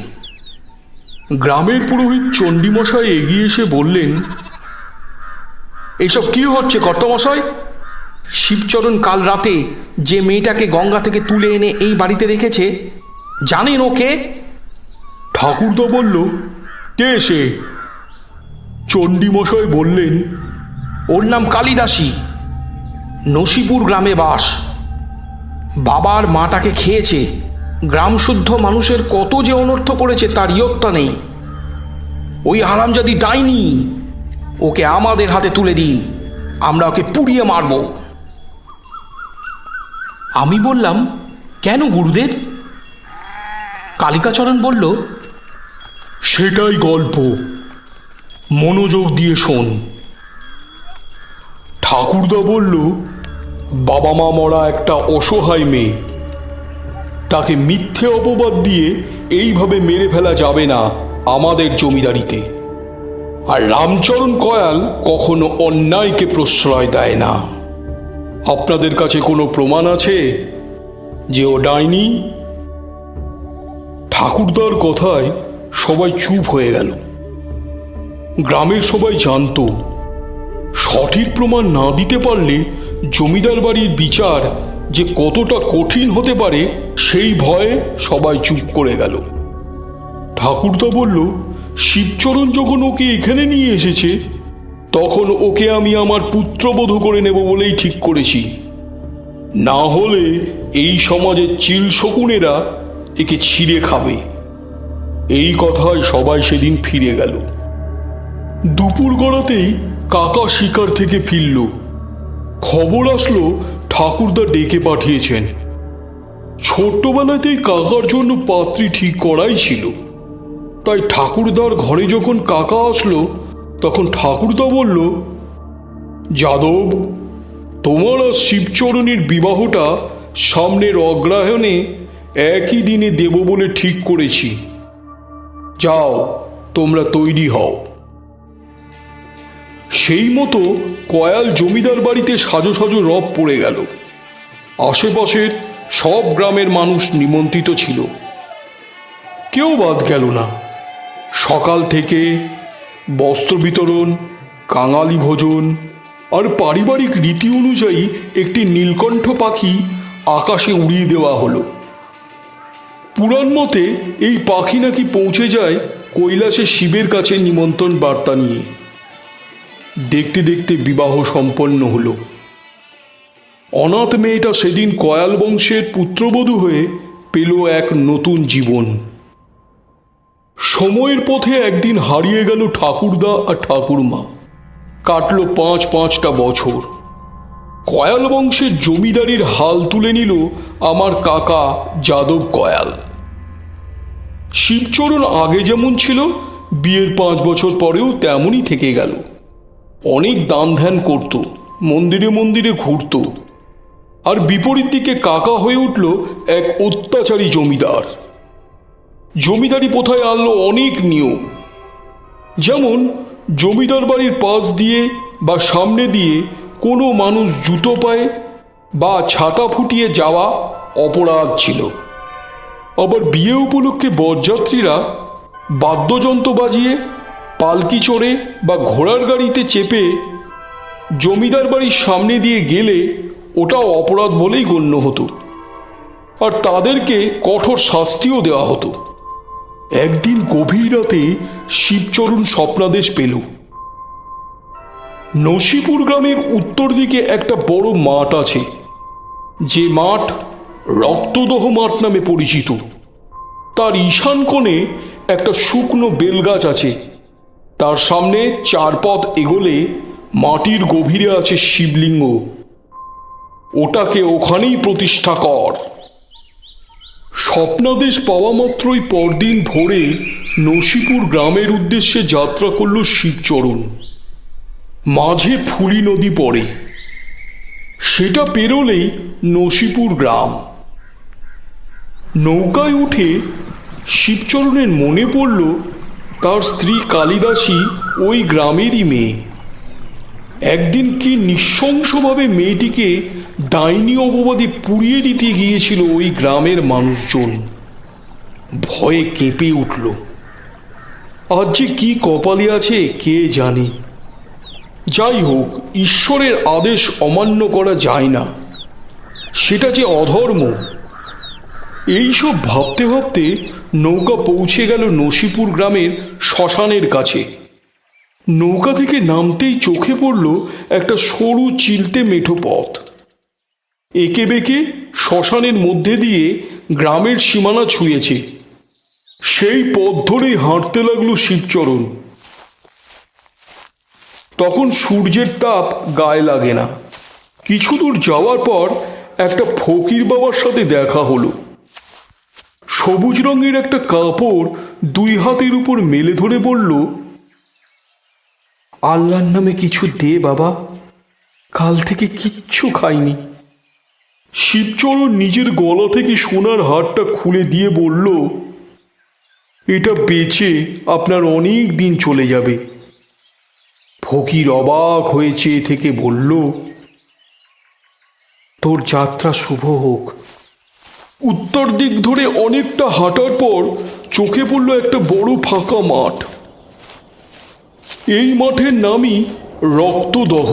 গ্রামের পুরোহিত চণ্ডীমশাই এগিয়ে এসে বললেন, এইসব কি হচ্ছে কর্তামশাই? শিবচরণ কাল রাতে যে মেয়েটাকে গঙ্গা থেকে তুলে এনে এই বাড়িতে রেখেছে, জানেন ওকে? ঠাকুরদা বলল, কে সে? চণ্ডীমশাই বললেন, ওর নাম কালিদাসী, নসিপুর গ্রামে বাস। বাবার মাটাকে খেয়েছে, গ্রাম শুদ্ধ মানুষের কত যে অনর্থ করেছে তার ইয়ত্তা নেই। ওই হারামজাদি ডাইনি, ওকে আমাদের হাতে তুলে দিন, আমরা ওকে পুড়িয়ে মারব। আমি বললাম, কেন গুরুদেব? কালিকাচরণ বলল, সেটাই গল্প, মনোযোগ দিয়ে শোন। ঠাকুরদা বলল, বাবা মা মরা একটা অসহায় মেয়ে, তাকে মিথ্যে অপবাদ দিয়ে এইভাবে মেরে ফেলা যাবে না আমাদের জমিদারিতে। আর রামচরণ কয়াল কখনো অন্যায়কে প্রশ্রয় দেয় না। আপনাদের কাছে কোনো প্রমাণ আছে যে ও ডাইনি? ঠাকুরদার কথায় সবাই চুপ হয়ে গেল। গ্রামের সবাই জানতো সঠিক প্রমাণ না দিতে পারলে জমিদার বাড়ির বিচার যে কতটা কঠিন হতে পারে সেই ভয়ে সবাই চুপ করে গেল। ঠাকুরদা বলল, শিবচরণ যখন ওকে এখানে নিয়ে এসেছে তখন ওকে আমি আমার পুত্রবধূ করে নেব বলেই ঠিক করেছি। না হলে এই সমাজের চিল শকুনেরা একে ছিঁড়ে খাবে। এই কথায় সবাই সেদিন ফিরে গেল। দুপুর গড়াতেই কাকা শিকার থেকে ফিরল। খবর আসলো ঠাকুরদা ডেকে পাঠিয়েছেন। ছোট্টবেলাতেই কাকার জন্য পাত্রী ঠিক করাই ছিল। তাই ঠাকুরদার ঘরে যখন কাকা আসলো তখন ঠাকুরদা বলল, যাদব, তোমার আর শিবচরণের বিবাহটা সামনের অগ্রহায়ণে একই দিনে দেব বলে ঠিক করেছি। যাও, তোমরা তৈরি হও। সেই মতো কয়াল জমিদার বাড়িতে সাজো সাজো রব পড়ে গেল। আশেপাশের সব গ্রামের মানুষ নিমন্ত্রিত ছিল, কেউ বাদ গেল না। সকাল থেকে বস্ত্র বিতরণ, কাঙালি ভোজন আর পারিবারিক রীতি অনুযায়ী একটি নীলকণ্ঠ পাখি আকাশে উড়িয়ে দেওয়া হলো। পুরাণ মতে এই পাখি নাকি পৌঁছে যায় কৈলাসে শিবের কাছে নিমন্ত্রণ বার্তা নিয়ে। দেখতে দেখতে বিবাহ সম্পন্ন হলো। অনাথ মেয়েটা সেদিন কয়াল বংশের পুত্রবধূ হয়ে পেল এক নতুন জীবন। সময়ের পথে একদিন হারিয়ে গেল ঠাকুরদা আর ঠাকুরমা। কাটলো পাঁচটা বছর। কয়াল বংশের জমিদারির হাল তুলে নিল আমার কাকা যাদব কয়াল। শিবচরণ আগে যেমন ছিল, বিয়ের 5 বছর পরেও তেমনই থেকে গেল। অনেক দান ধ্যান করত, মন্দিরে মন্দিরে ঘুরত। আর বিপরীত দিকে কাকা হয়ে উঠল এক অত্যাচারী জমিদার। জমিদারি প্রথায় আনলো অনেক নিয়ম, যেমন জমিদার বাড়ির পাশ দিয়ে বা সামনে দিয়ে কোনো মানুষ জুতো পায়ে বা ছাতা ফুটিয়ে যাওয়া অপরাধ ছিল। আবার বিয়ে উপলক্ষে বরযাত্রীরা বাদ্যযন্ত্র বাজিয়ে, পালকি চড়ে বা ঘোড়ার গাড়িতে চেপে জমিদার বাড়ির সামনে দিয়ে গেলে ওটাও অপরাধ বলেই গণ্য হতো। আর তাদেরকে কঠোর শাস্তিও দেওয়া হতো। একদিন গভীর রাতে শিবচরণ স্বপ্নাদেশ পেল। নসিপুর গ্রামের উত্তর দিকে একটা বড় মাঠ আছে, যে মাঠ রক্তদহ মাঠ নামে পরিচিত। তার ঈশান কোণে একটা শুকনো বেলগাছ আছে। তার সামনে 4 পথ এগোলে মাটির গভীরে আছে শিবলিঙ্গ। ওটাকে ওখানেই প্রতিষ্ঠা কর। স্বপ্নাদেশ পাওয়া মাত্রই পরদিন ভোরে নসিপুর গ্রামের উদ্দেশ্যে যাত্রা করল শিবচরণ। মাঝে ফুলি নদী পড়ে, সেটা পেরোলেই নসিপুর গ্রাম। নৌকায় উঠে শিবচরণের মনে পড়ল তার স্ত্রী কালিদাসী ওই গ্রামেরই মেয়ে। একদিন কি নৃশংসভাবে মেয়েটিকে ডাইনি অপবাদে পুড়িয়ে দিতে গিয়েছিল ওই গ্রামের মানুষজন। ভয়ে কেঁপে উঠল। আজ যে কি কপালে আছে কে জানে। যাই হোক, ঈশ্বরের আদেশ অমান্য করা যায় না, সেটা যে অধর্ম। এইসব ভাবতে ভাবতে নৌকা পৌঁছে গেল নসিপুর গ্রামের শ্মশানের কাছে। নৌকা থেকে নামতেই চোখে পড়ল একটা সরু চিলতে মেঠো পথ। এঁকে বেঁকে শ্মশানের মধ্যে দিয়ে গ্রামের সীমানা ছুঁয়েছে। সেই পথ ধরেই হাঁটতে লাগলো শিবচরণ। তখন সূর্যের তাপ গায়ে লাগে না। কিছু দূর যাওয়ার পর একটা ফকির বাবার সাথে দেখা হলো। সবুজ রঙের একটা কাপড় 2 হাতের উপর মেলে ধরে বলল, আল্লাহর নামে কিছু দে বাবা, কাল থেকে কিচ্ছু খাইনি। শিবচরণ নিজের গলা থেকে সোনার হারটা খুলে দিয়ে বলল, এটা বেচে আপনার অনেক দিন চলে যাবে। ফকির অবাক হয়ে চেয়ে থেকে বলল, তোর যাত্রা শুভ হোক। উত্তর দিক ধরে অনেকটা হাঁটার পর চোখে পড়ল একটা বড় ফাঁকা মাঠ। এই মাঠের নামই রক্তদহ।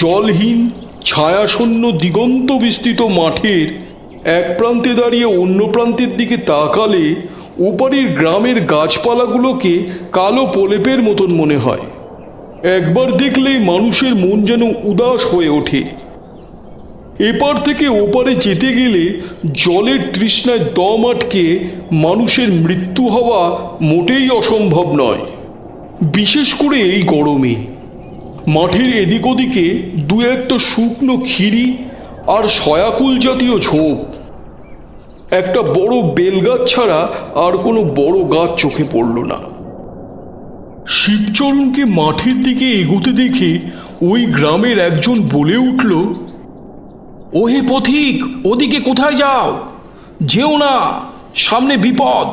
জলহীন ছায়াশূন্য দিগন্ত বিস্তৃত মাঠের এক প্রান্তে দাঁড়িয়ে অন্য প্রান্তের দিকে তাকালে ওপারের গ্রামের গাছপালাগুলোকে কালো প্রলেপের মতন মনে হয়। একবার দেখলেই মানুষের মন যেন উদাস হয়ে ওঠে। এপার থেকে ওপারে যেতে গেলে জলের তৃষ্ণায় দম আটকে মানুষের মৃত্যু হওয়া মোটেই অসম্ভব নয়, বিশেষ করে এই গরমে। মাঠের এদিক ওদিকে দু একটা শুকনো খিরি আর সয়াকুল জাতীয় ঝোপ, একটা বড় বেলগাছ ছাড়া আর কোনো বড় গাছ চোখে পড়ল না। শিবচরণকে মাঠের দিকে এগোতে দেখে ওই গ্রামের একজন বলে উঠল, ওহে পথিক, ওদিকে কোথায় যাও? যেও না, সামনে বিপদ।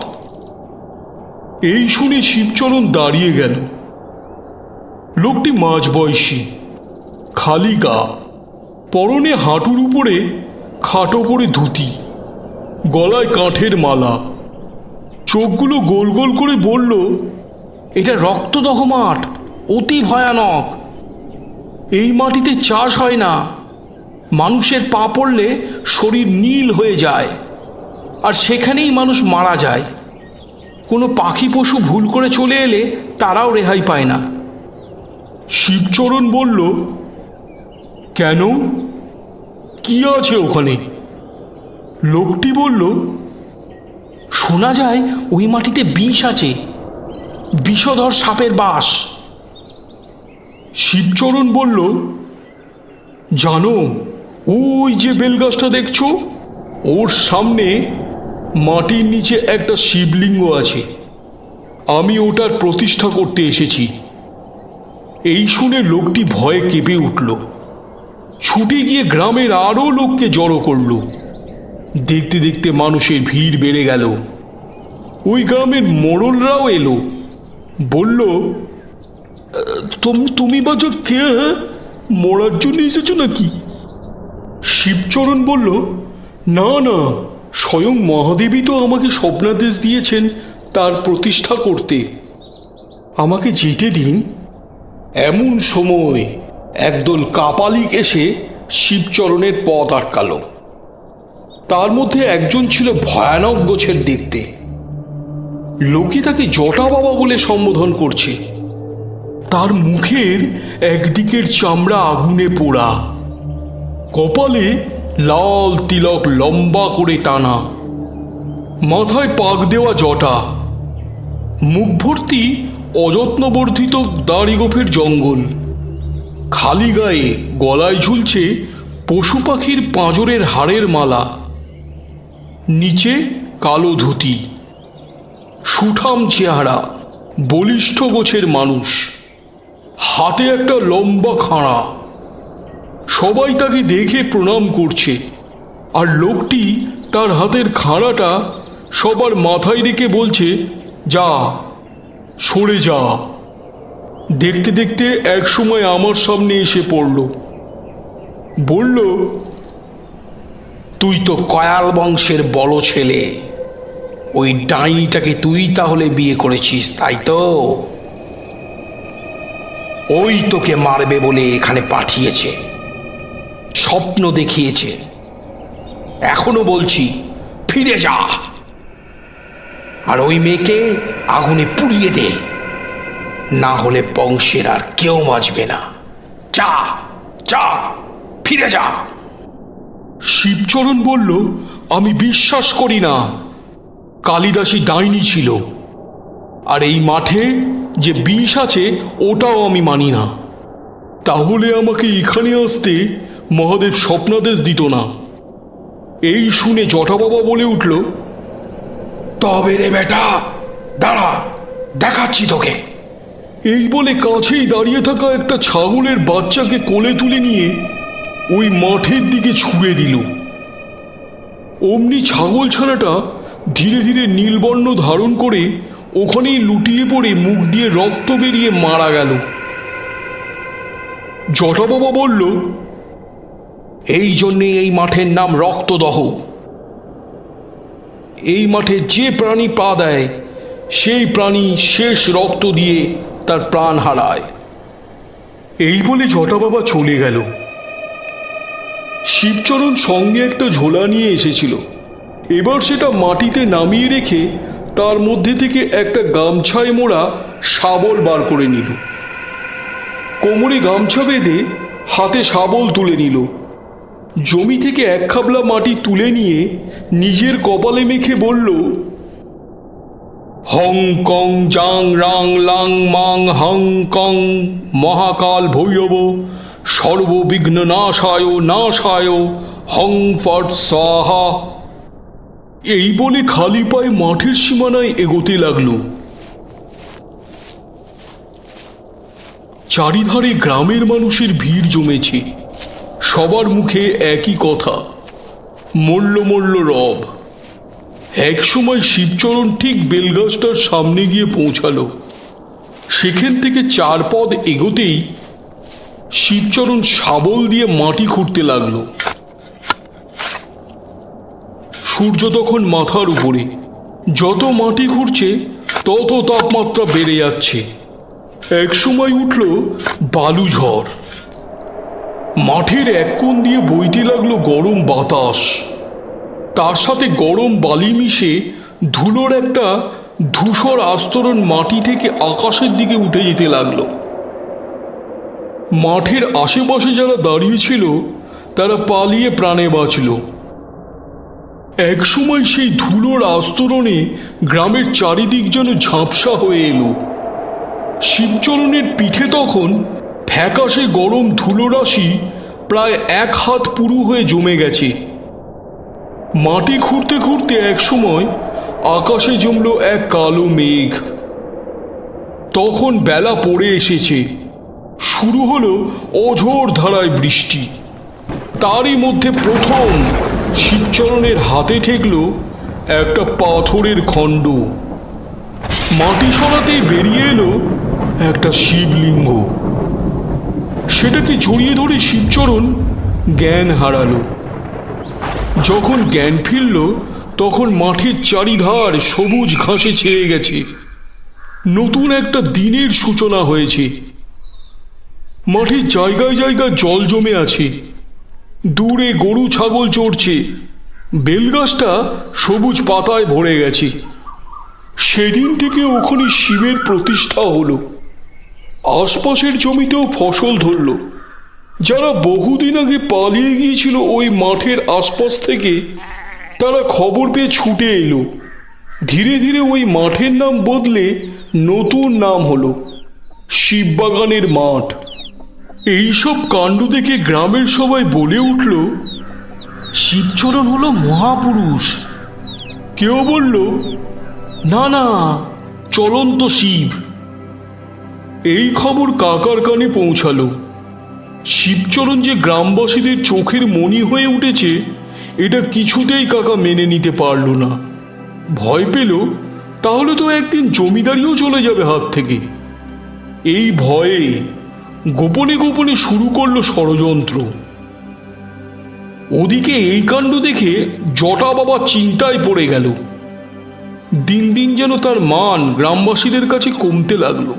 এই শুনে শিবচরণ দাঁড়িয়ে গেল। লোকটি মাঝবয়সী, খালি গা, পরনে হাঁটুর উপরে খাটো করে ধুতি, গলায় কাঠের মালা, চোখগুলো গোল গোল করে বলল, এটা রক্তদহ মাঠ, অতি ভয়ানক। এই মাটিতে চাষ হয় না, মানুষের পা পড়লে শরীর নীল হয়ে যায়, আর সেখানেই মানুষ মারা যায়। কোনো পাখি পশু ভুল করে চলে এলে তারাও রেহাই পায় না। শিবচরণ বলল, কেন, কি আছে ওখানে? লোকটি বলল, শোনা যায় ওই মাটিতে বিষ আছে, বিষধর সাপের বাস। শিবচরণ বলল, জানো, ওই যে বেলগাছটা দেখছো, ওর সামনে মাটির নিচে একটা শিবলিঙ্গ আছে। আমি ওটার প্রতিষ্ঠা করতে এসেছি। এই শুনে লোকটি ভয়ে কেঁপে উঠল, ছুটে গিয়ে গ্রামের আরও লোককে জড়ো করল। দেখতে দেখতে মানুষের ভিড় বেড়ে গেল। ওই গ্রামের মোড়লরাও এলো, বলল, তুমি বাজা কে? মরার জন্য এসেছো নাকি? শিবচরণ বলল, না না, স্বয়ং মহাদেবী তো আমাকে স্বপ্নাদেশ দিয়েছেন তার প্রতিষ্ঠা করতে। আমাকে যেতে দিন। এমন সময় একদল কাপালিক এসে শিবচরণের পথ আটকালো। তার মধ্যে একজন ছিল ভয়ানক গোছের দেখতে। লোকে তাকে জটা বাবা বলে সম্বোধন করছে। তার মুখের একদিকের চামড়া আগুনে পোড়া, কপালে লাল তিলক লম্বা করে টানা, মাথায় পাক দেওয়া জটা, মুখ ভর্তি অযত্নবর্ধিত দাড়িগোফের জঙ্গল, খালি গায়ে গলায় ঝুলছে পশু পাখির পাঁজরের হাড়ের মালা, নিচে কালো ধুতি, সুঠাম চেহারা, বলিষ্ঠ গোছের মানুষ, হাতে একটা লম্বা খাঁড়া। সবাই তাকে দেখে প্রণাম করছে, আর লোকটি তার হাতের খাঁড়াটা সবার মাথায় রেখে বলছে, যা, সরে যা। দেখতে দেখতে এক সময় আমার সামনে এসে পড়ল, বলল, তুই তো কয়াল বংশের বড় ছেলে, ওই ডাইনিটাকে তুই তাহলে বিয়ে করেছিস, তাই তো? ওই তোকে মারবে বলে এখানে পাঠিয়েছে, স্বপ্ন দেখিয়েছে। এখনো বলছি, ফিরে যা, আর ওই মেয়েকে আগুনে পুড়িয়ে দে, না হলে বংশের আর কেউ বাঁচবে না। যা যা, ফিরে যা। শিবচরণ বলল, আমি বিশ্বাস করি না। কালিদাসী ডাইনি ছিল, আর এই মাঠে যে বিষ আছে ওটাও আমি মানি না। তাহলে আমাকে এখানে আসতে মহাদেব স্বপ্নাদেশ দিত না। এই শুনে জটা বাবা বলে উঠল, তবে রে বেটা, দাঁড়া, দেখাচ্ছি তোকে। এই বলে কাছেই দাঁড়িয়ে থাকা একটা ছাগলের বাচ্চাকে কোলে তুলে নিয়ে ওই মাঠের দিকে ছুঁড়ে দিল। অমনি ছাগল ছানাটা ধীরে ধীরে নীলবর্ণ ধারণ করে ওখানেই লুটিয়ে পড়ে মুখ দিয়ে রক্ত বেরিয়ে মারা গেল। জটা বাবা বলল, এই জন্যে এই মাঠের নাম রক্তদহ। এই মাঠে যে প্রাণী পা দেয় সেই প্রাণী শেষ রক্ত দিয়ে তার প্রাণ হারায়। এই বলে জটা বাবা চলে গেল। শিবচরণ সঙ্গে একটা ঝোলা নিয়ে এসেছিল। এবার সেটা মাটিতে নামিয়ে রেখে তার মধ্যে থেকে একটা গামছায় মোড়া শাবল বার করে নিল। কোমরে গামছা বেঁধে হাতে শাবল তুলে নিল। জমি থেকে এক খাবলা মাটি তুলে নিয়ে নিজের কপালে মেখে বলল, হং কং জাং রাং লাং মাং হং কং মহাকাল ভৈরব সর্ববিঘ্ন নাশায় নাশায় হং ফট সাহা। এই বলে খালি পায়ে মাঠের সীমানায় এগোতে লাগলো। চারিধারে গ্রামের মানুষের ভিড় জমেছে। সবার মুখে একই কথা, মল্ল মল্ল রব। এক সময় শিবচরণ ঠিক বেলগাছটার সামনে গিয়ে পৌঁছালো। সেখান থেকে 4 পদ এগোতেই শিবচরণ শাবল দিয়ে মাটি খুঁড়তে লাগলো। সূর্য তখন মাথার উপরে। যত মাটি খুঁড়ছে তত তাপমাত্রা বেড়ে যাচ্ছে। এক সময় উঠল বালু ঝড়। মাঠের এক কোণ দিয়ে বইতে লাগলো গরম বাতাস। তার সাথে গরম বালি মিশে ধুলোর একটা ধূসর আস্তরণ মাটি থেকে আকাশের দিকে উঠে যেতে লাগলো। মাঠের আশেপাশে যারা দাঁড়িয়ে ছিল তারা পালিয়ে প্রাণে বাঁচল। এক সময় সেই ধুলোর আস্তরণে গ্রামের চারিদিক যেন ঝাঁপসা হয়ে এলো। শিবচরণের পিঠে তখন ফ্যাকাশে গরম ধুলোরাশি প্রায় 1 হাত পুরু হয়ে জমে গেছে। মাটি খুঁড়তে খুঁড়তে এক সময় আকাশে জমল এক কালো মেঘ। তখন বেলা পড়ে এসেছে। শুরু হলো অঝোর ধারায় বৃষ্টি। তারই মধ্যে প্রথম শিবচরণের হাতে ঠেকল একটা পাথরের খণ্ড। মাটি সরাতেই বেরিয়ে এলো একটা শিবলিঙ্গ। সেটাকে জড়িয়ে ধরে শিবচরণ জ্ঞান হারালো। যখন জ্ঞান ফিরল তখন মাঠের চারিধার সবুজ ঘাসে ছেয়ে গেছে। নতুন একটা দিনের সূচনা হয়েছে। মাঠের জায়গায় জায়গায় জল জমে আছে। দূরে গরু ছাগল চড়ছে। বেলগাছটা সবুজ পাতায় ভরে গেছে। সেদিন থেকে ওখানে শিবের প্রতিষ্ঠা হলো। আশপাশের জমিতেও ফসল ধরল। যারা বহুদিন আগে পালিয়ে গিয়েছিল ওই মাঠের আশপাশ থেকে, তারা খবর পেয়ে ছুটে এলো। ধীরে ধীরে ওই মাঠের নাম বদলে নতুন নাম হলো শিববাগানের মাঠ। এইসব কাণ্ড দেখে গ্রামের সবাই বলে উঠল, শিবচরণ হলো মহাপুরুষ। কেউ বলল, না না, চলন্ত শিব। এই খবর কাকার কানে পৌঁছালো। শিবচরণ যে গ্রামবাসীদের চোখের মণি হয়ে উঠেছে এটা কিছুতেই কাকা মেনে নিতে পারল না। ভয় পেল তাহলে তো একদিন জমিদারিও চলে যাবে হাত থেকে। এই ভয়ে গোপনে গোপনে শুরু করলো ষড়যন্ত্র। ওদিকে এই কাণ্ড দেখে জটা বাবা চিন্তায় পড়ে গেল। দিন দিন যেন তার মান গ্রামবাসীদের কাছে কমতে লাগলো।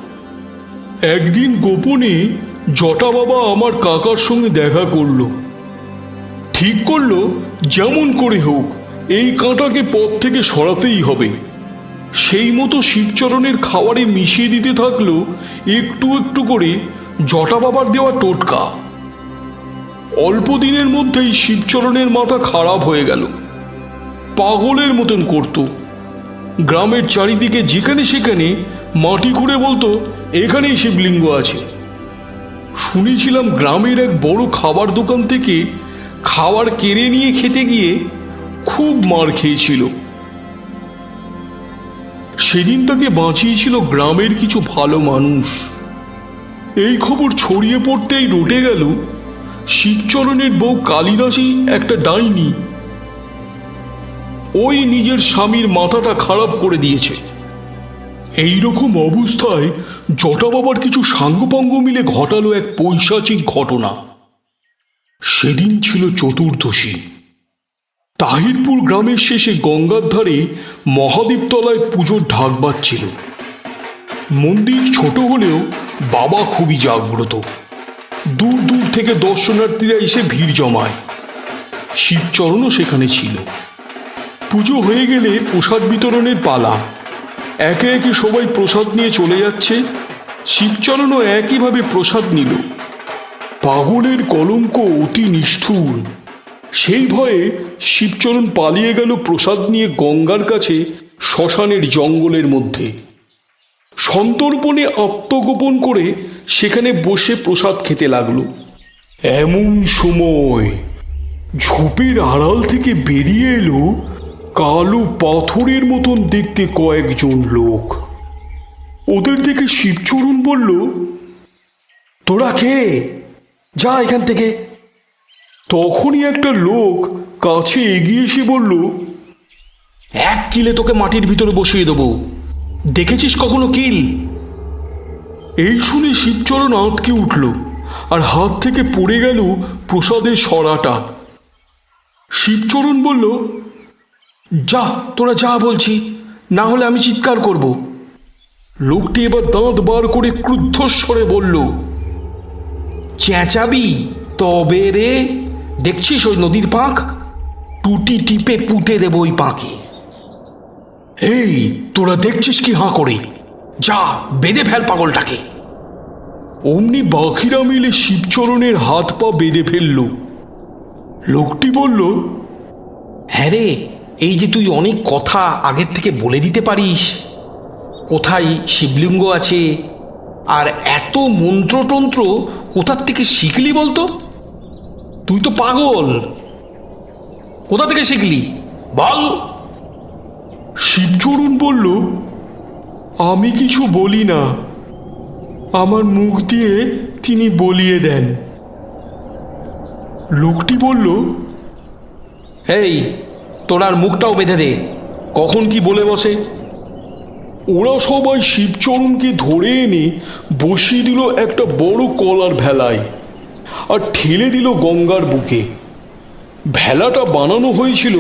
একদিন গোপনে জটা বাবা আমার কাকার সঙ্গে দেখা করল। ঠিক করলো যেমন করে হোক এই কাঁটাকে পথ থেকে সরাতেই হবে। সেই মতো শিবচরণের খাবারে মিশিয়ে দিতে থাকলো একটু একটু করে জটা বাবার দেওয়া টোটকা। অল্প দিনের মধ্যেই শিবচরণের মাথা খারাপ হয়ে গেল। পাগলের মতন করত। গ্রামের চারিদিকে যেখানে সেখানে মাটি খুঁড়ে বলতো, এখানেই শিবলিঙ্গ আছে। শুনেছিলাম গ্রামের এক বড় খাবার দোকান থেকে খাবার কেড়ে নিয়ে খেতে গিয়ে খুব মার খেয়েছিল। সেদিন তাকে বাঁচিয়েছিল গ্রামের কিছু ভালো মানুষ। এই খবর ছড়িয়ে পড়তেই রটে গেল শিবচরণের বউ কালিদাসী একটা ডাইনি। ওই নিজের স্বামীর মাথাটা খারাপ করে দিয়েছে। এই রকম অবস্থায় জটা বাবার কিছু সাঙ্গপাঙ্গ মিলে ঘটালো এক পৈশাচিক ঘটনা। সেদিন ছিল চতুর্দশী। তাহিরপুর গ্রামের শেষে গঙ্গার ধারে মহাদেবতলায় পুজোর ঢাক বাজছিল। মন্দির ছোট হলেও বাবা খুবই জাগ্রত। দূর দূর থেকে দর্শনার্থীরা এসে ভিড় জমায়। শিবচরণও সেখানে ছিল। পুজো হয়ে গেলে প্রসাদ বিতরণের পালা। একে একে সবাই প্রসাদ নিয়ে চলে যাচ্ছে। শিবচরণও একইভাবে প্রসাদ নিল। পাগলের কলঙ্ক অতি নিষ্ঠুর। সেই ভয়ে শিবচরণ পালিয়ে গেল প্রসাদ নিয়ে গঙ্গার কাছে শ্মশানের জঙ্গলের মধ্যে। সন্তর্পণে আত্মগোপন করে সেখানে বসে প্রসাদ খেতে লাগলো। এমন সময় ঝোপের আড়াল থেকে বেরিয়ে এলো কালো পাথরের মতন দেখতে কয়েকজন লোক। ওদের দেখে শিবচরণ বলল, তোরা কে? যা এখান থেকে। তখনই একটা লোক কাছে এগিয়ে এসে বলল, 1 কিলে তোকে মাটির ভিতরে বসিয়ে দেবো। দেখেছিস কখনো কিল? এই শুনে শিবচরণ আঁতকে উঠল আর হাত থেকে পড়ে গেল প্রসাদের সরাটা। শিবচরণ বলল, যা, তোরা যা বলছি, না হলে আমি চিৎকার করব। লোকটি এবার দাঁত বার করে ক্রুদ্ধস্বরে বলল, চেঁচাবি তবে রে। দেখছিস ওই নদীর পাঁক? টুটি টিপে পুঁতে দেবো ওই পাঁকে। এই তোরা দেখছিস কি হাঁ করে? যা, বেঁধে ফেল পাগলটাকে। অমনি বাকিরা মিলে শিবচরণের হাত পা বেঁধে ফেলল। লোকটি বলল, হ্যাঁ রে, এই যে তুই অনেক কথা আগের থেকে বলে দিতে পারিস, কোথায় শিবলিঙ্গ আছে, আর এত মন্ত্রতন্ত্র কোথার থেকে শিখলি বলতো? তুই তো পাগল, কোথা থেকে শিখলি বল? শিবচরণ বলল, আমি কিছু বলি না, আমার মুখ দিয়ে তিনি বলিয়ে দেন। লোকটি বলল, এই তোর আর মুখটাও বেঁধে দে, কখন কি বলে বসে। ওরা সবাই শিবচরণকে ধরে এনে বসিয়ে দিল একটা বড় কলার ভেলায় আর ঠেলে দিল গঙ্গার বুকে। ভেলাটা বানানো হয়েছিল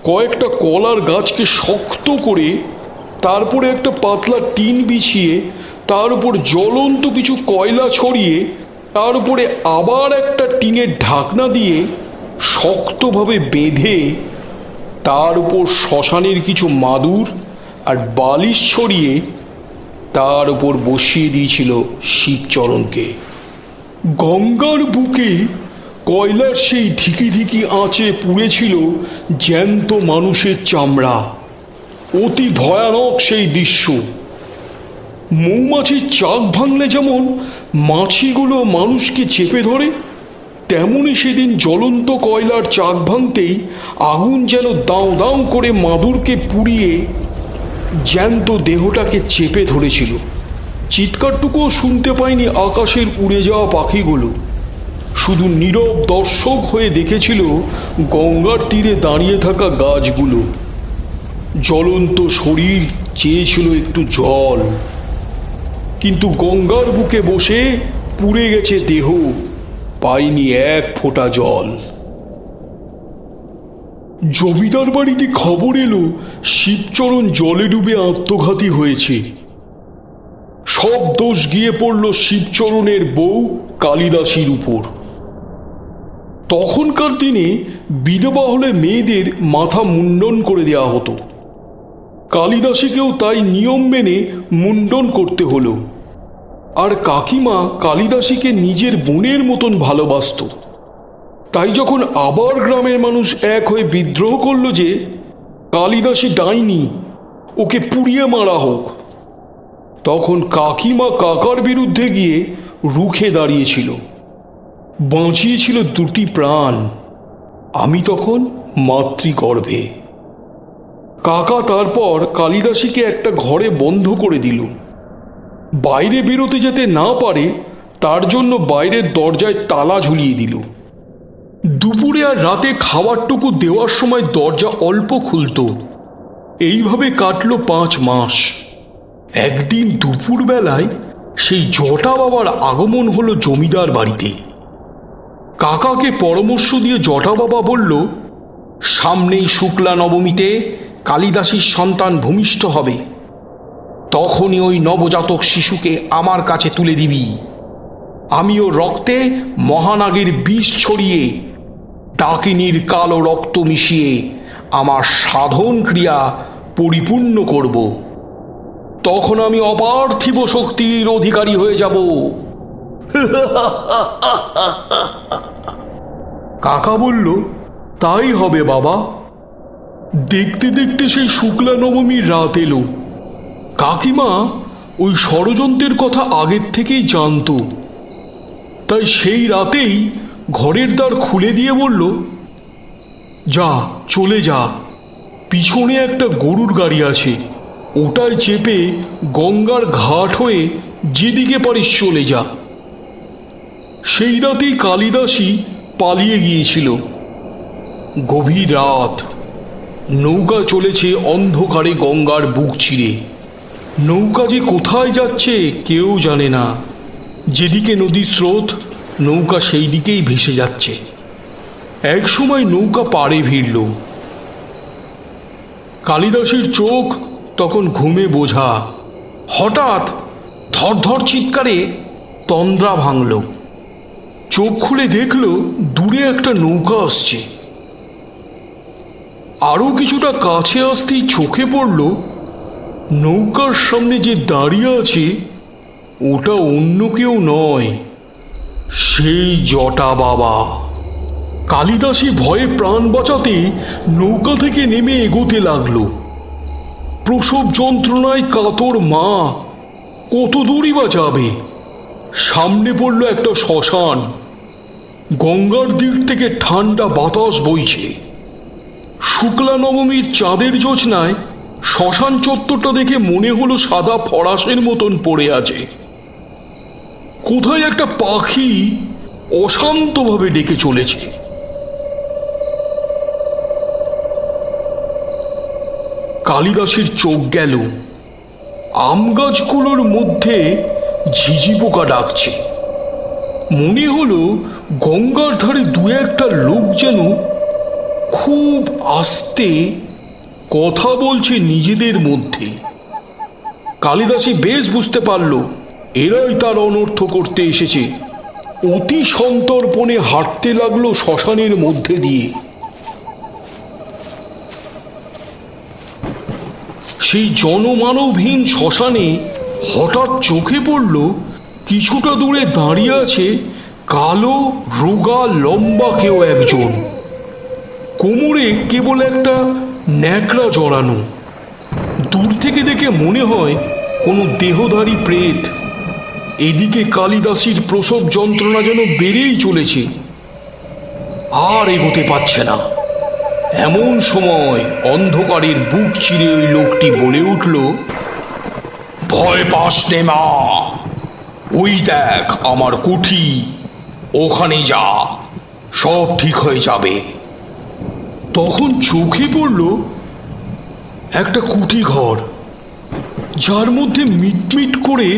কয়েকটা কলার গাছকে শক্ত করে, তারপরে একটা পাতলা টিন বিছিয়ে, তার উপর জ্বলন্ত কিছু কয়লা ছড়িয়ে, তার উপরে আবার একটা টিনের ঢাকনা দিয়ে শক্তভাবে বেঁধে, তার উপর শ্মশানের কিছু মাদুর আর বালিশ ছড়িয়ে তার উপর বসিয়ে দিয়েছিল শিবচরণকে। গঙ্গার বুকে কয়লার সেই ধিকি ধিকি আঁচে পুড়েছিল জ্যান্ত মানুষের চামড়া। অতি ভয়ানক সেই দৃশ্য। মৌমাছির চাক ভাঙলে যেমন মাছিগুলো মানুষকে চেপে ধরে, তেমনি সেদিন জ্বলন্ত কয়লার চাক ভাঙতেই আগুন যেন দাও দাও করে মাদুরকে পুড়িয়ে জ্যান্ত দেহটাকে চেপে ধরেছিল। চিৎকারটুকুও শুনতে পায়নি আকাশের উড়ে যাওয়া পাখিগুলো, শুধু নীরব দর্শক হয়ে দেখেছিল গঙ্গার তীরে দাঁড়িয়ে থাকা গাছগুলো। জ্বলন্ত শরীর চেয়েছিল একটু জল, কিন্তু গঙ্গার বুকে বসে পুড়ে গেছে দেহ, পায়নি এক ফোঁটা জল। জমিদার বাড়িতে খবর এলো শিবচরণ জলে ডুবে আত্মঘাতী হয়েছে। সব দোষ গিয়ে পড়ল শিবচরণের বউ কালিদাসীর উপর। তখনকার দিনে বিধবা হলে মেয়েদের মাথা মুন্ডন করে দেওয়া হতো। কালিদাসীকেও তাই নিয়ম মেনে মুন্ডন করতে হলো। আর কাকিমা কালিদাসীকে নিজের বোনের মতন ভালোবাসত। তাই যখন আবার গ্রামের মানুষ এক হয়ে বিদ্রোহ করলো যে কালিদাসী ডাইনি, ওকে পুড়িয়ে মারা হোক, তখন কাকিমা কাকার বিরুদ্ধে গিয়ে রুখে দাঁড়িয়েছিল, বাঁচিয়েছিল 2টি প্রাণ। আমি তখন মাতৃগর্ভে। কাকা তারপর কালিদাসীকে একটা ঘরে বন্ধ করে দিল। বাইরে বেরোতে যেতে না পারে তার জন্য বাইরের দরজায় তালা ঝুলিয়ে দিল। দুপুরে আর রাতে খাবারটুকু দেওয়ার সময় দরজা অল্প খুলত। এইভাবে কাটল 5 মাস। একদিন দুপুরবেলায় সেই জটা বাবার আগমন হলো জমিদার বাড়িতে। কাকাকে পরামর্শ দিয়ে জটা বাবা বলল, সামনেই শুক্লা নবমীতে কালিদাসীর সন্তান ভূমিষ্ঠ হবে, তখনই ওই নবজাতক শিশুকে আমার কাছে তুলে দিবি। আমি ওর রক্তে মহানাগের বিষ ছড়িয়ে ডাকিনীর কালো রক্ত মিশিয়ে আমার সাধন ক্রিয়া পরিপূর্ণ করব। তখন আমি অপার্থিব শক্তির অধিকারী হয়ে যাব। কাকা বলল, তাই হবে বাবা। দেখতে দেখতে সেই শুক্লা নবমীর রাত এলো। কাকিমা ওই ষড়যন্ত্রের কথা আগের থেকেই জানতো, তাই সেই রাতেই ঘরের দ্বার খুলে দিয়ে বলল, যা চলে যা, পিছনে একটা গরুর গাড়ি আছে, ওটায় চেপে গঙ্গার ঘাট হয়ে যেদিকে পারিস চলে যা। সেই রাতেই কালিদাসী পালিয়ে গিয়েছিল। গভীর রাত, নৌকা চলেছে অন্ধকারে গঙ্গার বুক চিরে। নৌকা যে কোথায় যাচ্ছে কেউ জানে না। যেদিকে নদীর স্রোত, নৌকা সেই দিকেই ভেসে যাচ্ছে। এক সময় নৌকা পাড়ে ভিড়ল। কালিদাসের চোখ তখন ঘুমে বোঝা। হঠাৎ ধরধর চিৎকারে তন্দ্রা ভাঙল। চোখ খুলে দেখল দূরে একটা নৌকা আসছে। আরো কিছুটা কাছে আসতেই চোখে পড়ল নৌকার সামনে যে দাঁড়িয়ে আছে ওটা অন্য কেউ নয়, সেই জটা বাবা। কালিদাসী ভয়ে প্রাণ বাঁচাতে নৌকা থেকে নেমে এগোতে লাগলো। প্রসব যন্ত্রণায় কাতর মা কত দূরই বা যাবে। সামনে পড়ল একটা শ্মশান। গঙ্গার দিক থেকে ঠান্ডা বাতাস বইছে। শুক্লা নবমীর চাঁদের জোছনায় শ্মশান চত্বরটা দেখে মনে হলো সাদা ফরাসের মতন পড়ে আছে। কোথায় একটা পাখি অশান্তভাবে ডেকে চলেছে। কালিদাসের চোখ গেল। আম গাছগুলোর মধ্যে ঝিঝি পোকা ডাকছে। মনে হলো গঙ্গার ধারে দু একটা লোক যেন খুব আস্তে কথা বলছে নিজেদের মধ্যে। কালিদাসী বেশ বুঝতে পারল এরাই তার অনর্থ করতে এসেছে। অতি সন্তর্পণে হাঁটতে লাগলো শ্মশানের মধ্যে দিয়ে। সেই জনমানবহীন শ্মশানে হঠাৎ চোখে পড়ল কিছুটা দূরে দাঁড়িয়ে আছে কালো রোগা লম্বা কেউ একজন। কোমরে কেবল একটা ন্যাকড়া জড়ানো। দূর থেকে দেখে মনে হয় কোনো দেহধারী প্রেত। এদিকে কালিদাসীর প্রসব যন্ত্রণা যেন বেড়েই চলেছে, আর এগোতে পারছে না। এমন সময় অন্ধকারের বুক চিরে ওই লোকটি বলে উঠল, ভয় পাস নে মা, ওই দেখ আমার কুঠি, ওখানে যা, সব ঠিক হয়ে যাবে। তখন চোখে পড়ল একটা কুঠি ঘর, যার মধ্যে মিটমিট করে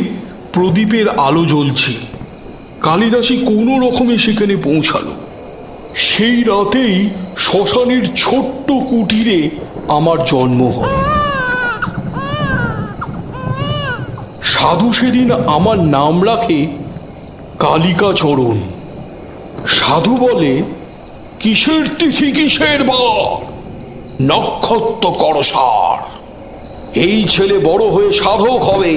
প্রদীপের আলো জ্বলছে। কালিদাসী কোনো রকমে সেখানে পৌঁছালো। সেই রাতেই শ্মশানের ছোট্ট কুটিরে আমার জন্ম হয়। সাধু সেদিন আমার নাম রাখে কালিকাচরণ। সাধু বলে, কিসের তিথি কিসের বার, নক্ষত্র করসার। এই ছেলে বড় হয়ে সাধক হবে।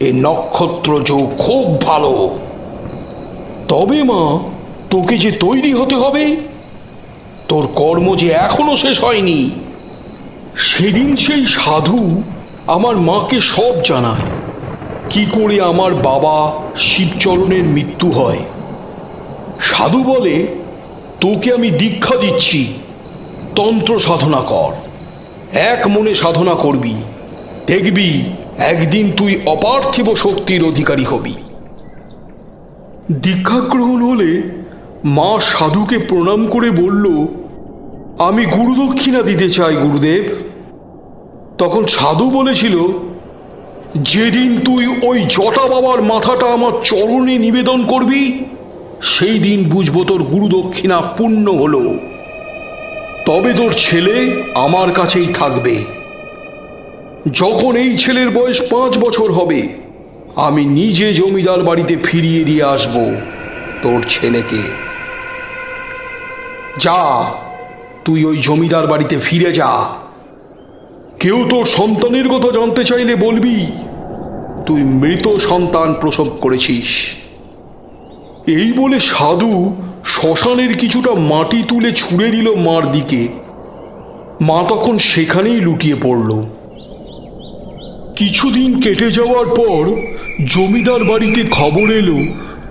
এ নক্ষত্র যোগ খুব ভালো। তবে মা, তোকে যে তৈরি হতে হবে, তোর কর্ম যে এখনো শেষ হয়নি। সেদিন সেই সাধু আমার মাকে সব জানায়, কি করে আমার বাবা শিবচরণের মৃত্যু হয়। সাধু বলে, তোকে আমি দীক্ষা দিচ্ছি, তন্ত্র সাধনা কর, এক মনে সাধনা করবি, দেখবি একদিন তুই অপার্থিব শক্তির অধিকারী হবি। দীক্ষা গ্রহণ হলে মা সাধুকে প্রণাম করে বলল, আমি গুরুদক্ষিণা দিতে চাই গুরুদেব। তখন সাধু বলেছিল, যেদিন তুই ওই জটা বাবার মাথাটা আমার চরণে নিবেদন করবি, সেই দিন বুঝবো তোর গুরুদক্ষিণা পূর্ণ হলো। তবে তোর ছেলে আমার কাছেই থাকবে। যখন এই ছেলের বয়স 5 বছর হবে, আমি নিজে জমিদার বাড়িতে ফিরিয়ে দিয়ে আসব তোর ছেলেকে। যা, তুই ওই জমিদার বাড়িতে ফিরে যা। কেউ তোর সন্তানের কথা জানতে চাইলে বলবি তুই মৃত সন্তান প্রসব করেছিস। এই বলে সাধু শ্মশানের কিছুটা মাটি তুলে ছুঁড়ে দিল মার দিকে। মা তখন সেখানেই লুটিয়ে পড়ল। কিছুদিন কেটে যাওয়ার পর জমিদার বাড়িতে খবর এলো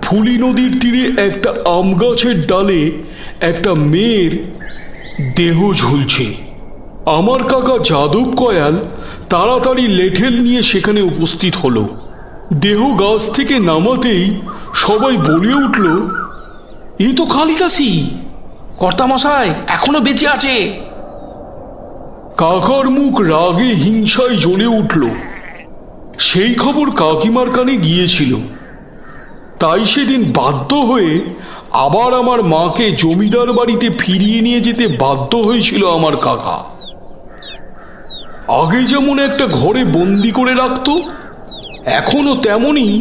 ফুলি নদীর তীরে একটা আম গাছের ডালে একটা মেয়ের দেহ ঝুলছে। আমার কাকা যাদব কয়াল তাড়াতাড়ি লেঠেল নিয়ে সেখানে উপস্থিত হলো। দেহ গাছ থেকে নামাতেই সবাই বলে উঠল, এই তো কালিদাসী, কর্তামশাই এখনো বেঁচে আছে। কাকার মুখ রাগে হিংসায় জ্বলে উঠল। সেই খবর কাকিমার কানে গিয়েছিল, তাই সেদিন বাধ্য হয়ে আবার আমার মাকে জমিদার বাড়িতে ফিরিয়ে নিয়ে যেতে বাধ্য হয়েছিল আমার কাকা। আগে যেমন একটা ঘরে বন্দি করে রাখত, এখনো তেমনই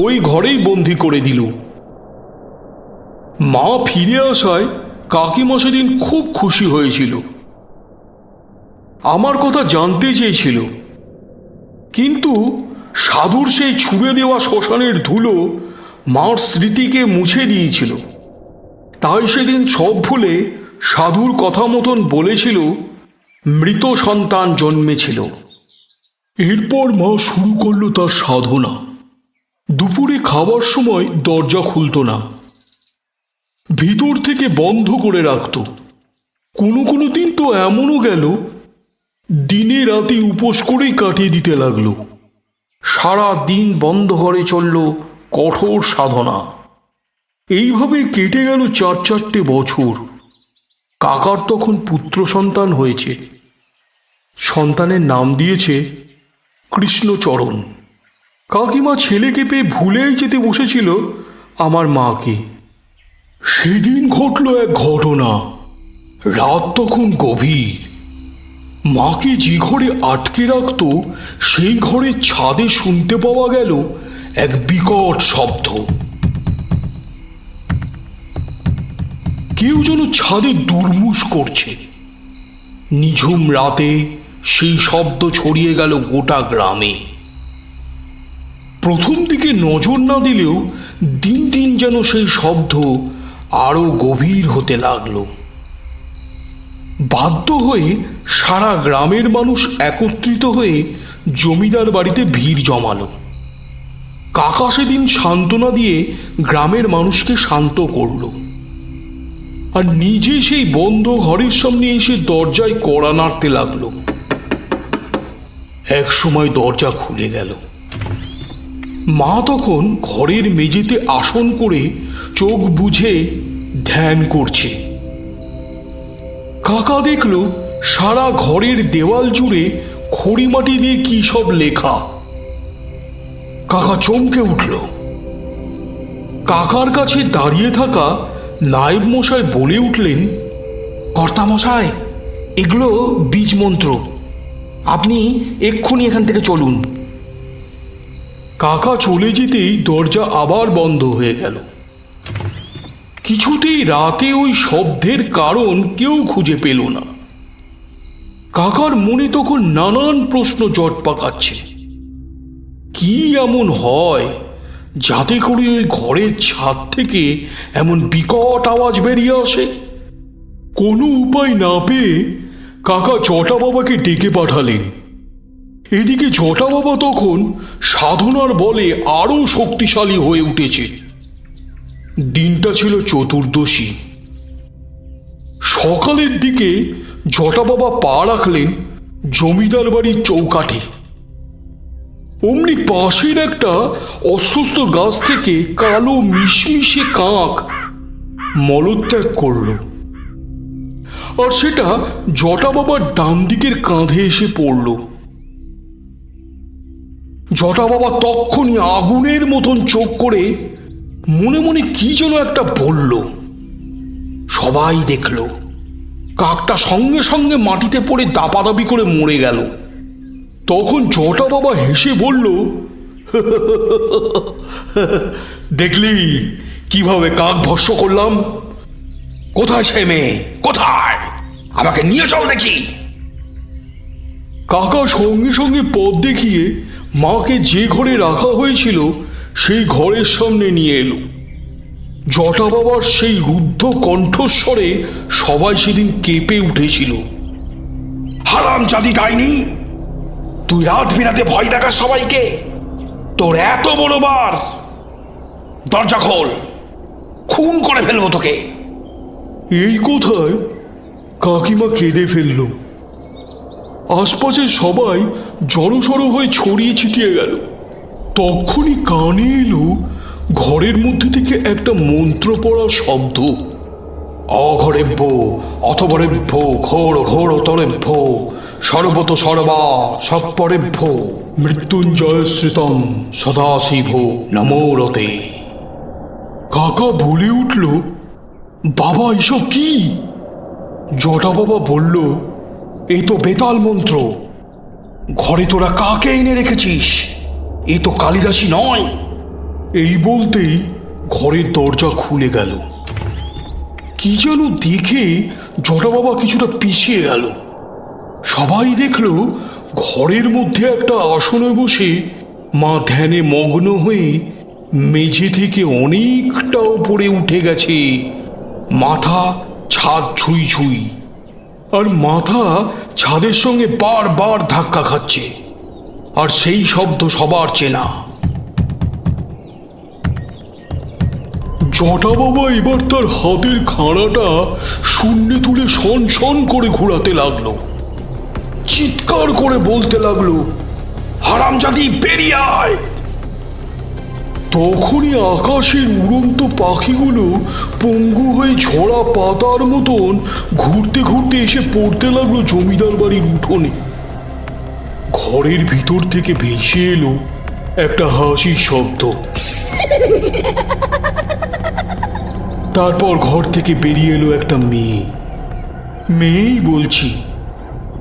ওই ঘরেই বন্দি করে দিল। মা ফিরে আসায় কাকিমা সেদিন খুব খুশি হয়েছিল, আমার কথা জানতে চেয়েছিল, কিন্তু সাধুর সেই ছুঁড়ে দেওয়া শ্মশানের ধুলো মার স্মৃতিকে মুছে দিয়েছিল। তাই সেদিন সব ভুলে সাধুর কথা মতন বলেছিল মৃত সন্তান জন্মেছিল। এরপর মা শুরু করলো তার সাধনা। দুপুরে খাবার সময় দরজা খুলত না, ভিতর থেকে বন্ধ করে রাখত। কোনো কোনো দিন তো এমনও গেল দিনে রাতে উপোস করেই কাটিয়ে দিতে লাগলো। সারা দিন বন্ধ ঘরে চলল কঠোর সাধনা। এইভাবে কেটে গেল 4-4টে বছর। কাকার তখন পুত্র সন্তান হয়েছে। সন্তানের নাম দিয়েছে কৃষ্ণচরণ। কাকিমা ছেলেকে পেয়ে ভুলেই যেতে বসেছিল আমার মাকে। সেদিন ঘটল এক ঘটনা। রাত তখন গভীর। মাকে যে ঘরে আটকে রাখত সেই ঘরের ছাদে শুনতে পাওয়া গেল এক বিকট শব্দ। কেউ যেন ছাদে দুর্মুষ করছে। নিঝুম রাতে সেই শব্দ ছড়িয়ে গেল গোটা গ্রামে। প্রথম দিকে নজর না দিলেও দিন দিন যেন সেই শব্দ আরো গভীর হতে লাগলো। বাধ্য হয়ে সারা গ্রামের মানুষ একত্রিত হয়ে জমিদার বাড়িতে ভিড় জমালো। কাকা সেদিন সান্ত্বনা দিয়ে গ্রামের মানুষকে শান্ত করল, আর নিজে সেই বন্ধ ঘরের সামনে এসে দরজায় কড়া নাড়তে লাগলো। এক সময় দরজা খুলে গেল। মা তখন ঘরের মেঝেতে আসন করে চোখ বুজে ধ্যান করছে। কাকা দেখল সারা ঘরের দেওয়াল জুড়ে খড়িমাটি দিয়ে কি সব লেখা। কাকা চমকে উঠল। কাকার কাছে দাঁড়িয়ে থাকা নায়েব মশাই বলে উঠলেন, কর্তামশাই এগুলো বীজ মন্ত্র, আপনি এক্ষুনি এখান থেকে চলুন। কাকা চলে যেতেই দরজা আবার বন্ধ হয়ে গেল। কিছুতেই রাতে ওই শব্দের কারণ কেউ খুঁজে পেল না। কাকার মনে তখন নানান প্রশ্ন জট পাকাচ্ছে। কি এমন হয় যাতে করে ওই ঘরের ছাদ থেকে এমন বিকট আওয়াজ বেরিয়ে আসে? কোনো উপায় না পেয়ে কাকা জটা বাবাকে ডেকে পাঠালেন। এদিকে জটা বাবা তখন সাধনার বলে আরো শক্তিশালী হয়ে উঠেছে। দিনটা ছিল চতুর্দশী। সকালের দিকে জটা বাবা পা রাখলেন জমিদার বাড়ির চৌকাঠে। অমনি পাশের একটা অসুস্থ গাছ থেকে কালো মিশমিশে কাক মলত্যাগ করল, আর সেটা জটা বাবার ডান দিকের কাঁধে এসে পড়ল। জটা বাবা তক্ষুনি আগুনের মতন চোখ করে মনে মনে কি যেন একটা বলল। সবাই দেখল কাকটা সঙ্গে সঙ্গে মাটিতে পড়ে দাপাদাপি করে মরে গেল। তখন জটা বাবা হেসে বলল, দেখলি কিভাবে কাক ভস্য করলাম? কোথায় সে মেয়ে? কোথায়? আমাকে নিয়ে চল দেখি। কাকা সঙ্গে সঙ্গে পথ দেখিয়ে মাকে যে ঘরে রাখা হয়েছিল সেই ঘরের সামনে নিয়ে এলো। জটা বাবার সেই রুদ্ধ কণ্ঠস্বরে সবাই সেদিন কেঁপে উঠেছিল। হারামজাদি ডাইনি, তুই রাত বিরাতে ভয় দেখাস সবাইকে, তোর এত বড় বার! দরজা খোল, খুন করে ফেলবো তোকে। এই কথায় কাকিমা কেঁদে ফেলল। আশপাশের সবাই জড়সড় হয়ে ছড়িয়ে ছিটিয়ে গেল। তখনই কানে এলো ঘরের মধ্যে থেকে একটা মন্ত্র পড়া শব্দ। অঘরেভ্য অথবরেভ্য ঘোর ঘোর তরেভ্য সর্বত সর্বা সৎপরেভ্য মৃত্যুঞ্জয় শ্রিতম সদাশিভ নমোরতে। কাকা বলে উঠল, বাবা এসব কি? জটা বাবা বলল, এই তো বেতাল মন্ত্র। ঘরে তোরা কাকে এনে রেখেছিস? এ তো কালিদাসী নয়। এই বলতেই ঘরের দরজা খুলে গেল। কি যেন দেখে জটা বাবা কিছুটা পিছিয়ে গেল। সবাই দেখল ঘরের মধ্যে একটা আসনে বসে মা ধ্যানে মগ্ন হয়ে মেঝে থেকে অনেকটা উপরে উঠে গেছে। মাথা ছাদ ছুঁই ছুঁই, আর মাথা ছাদের সঙ্গে বারবার ধাক্কা খাচ্ছে। আর সেই শব্দ সবার চেনা। জটা বাবা এবার তার হাতের খাড়াটা শূন্যে তুলে শন শন করে ঘোরাতে লাগলো। চিৎকার করে বলতে লাগলো, হারামজাদি বেরিয়ে আয়! তখনই আকাশের উড়ন্ত পাখিগুলো পঙ্গু হয়ে ঝরা পাতার মতন ঘুরতে ঘুরতে এসে পড়তে লাগলো জমিদার বাড়ির উঠোনে। ঘরের ভিতর থেকে ভেসে এলো একটা হাসির শব্দ। তারপর ঘর থেকে বেরিয়ে এলো একটা মেয়ে। মেয়েই বলছি,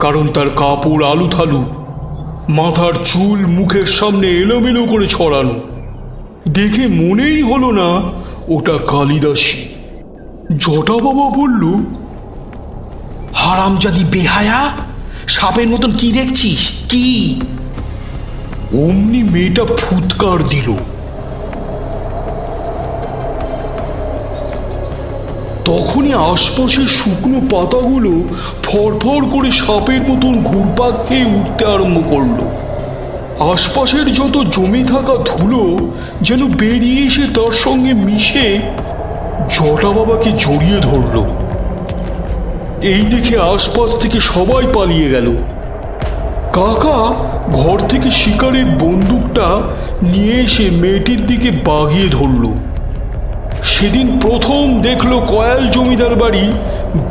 কারণ তার কাপড় আলুথালু, মাথার চুল মুখের সামনে এলোমেলো করে ছড়ানো। দেখে মনেই হলো না ওটা কালিদাসী। জটা বাবা বলল, হারামজাদি বেহায়া, সাপের মতন কি দেখছিস? কি? অমনি মেয়েটা ফুৎকার দিল। তখনই আশপাশের শুকনো পাতাগুলো ফরফর করে সাপের মতন ঘুরপাক খেয়ে উঠতে আরম্ভ করলো। আশপাশের যত জমে থাকা ধুলো যেন বেরিয়ে এসে তার সঙ্গে মিশে জটা বাবাকে জড়িয়ে ধরল। এই দেখে আশপাশ থেকে সবাই পালিয়ে গেল। কাকা ঘর থেকে শিকারের বন্দুকটা নিয়ে এসে মেয়েটির দিকে বাগিয়ে ধরল। সেদিন প্রথম দেখল কয়াল জমিদার বাড়ি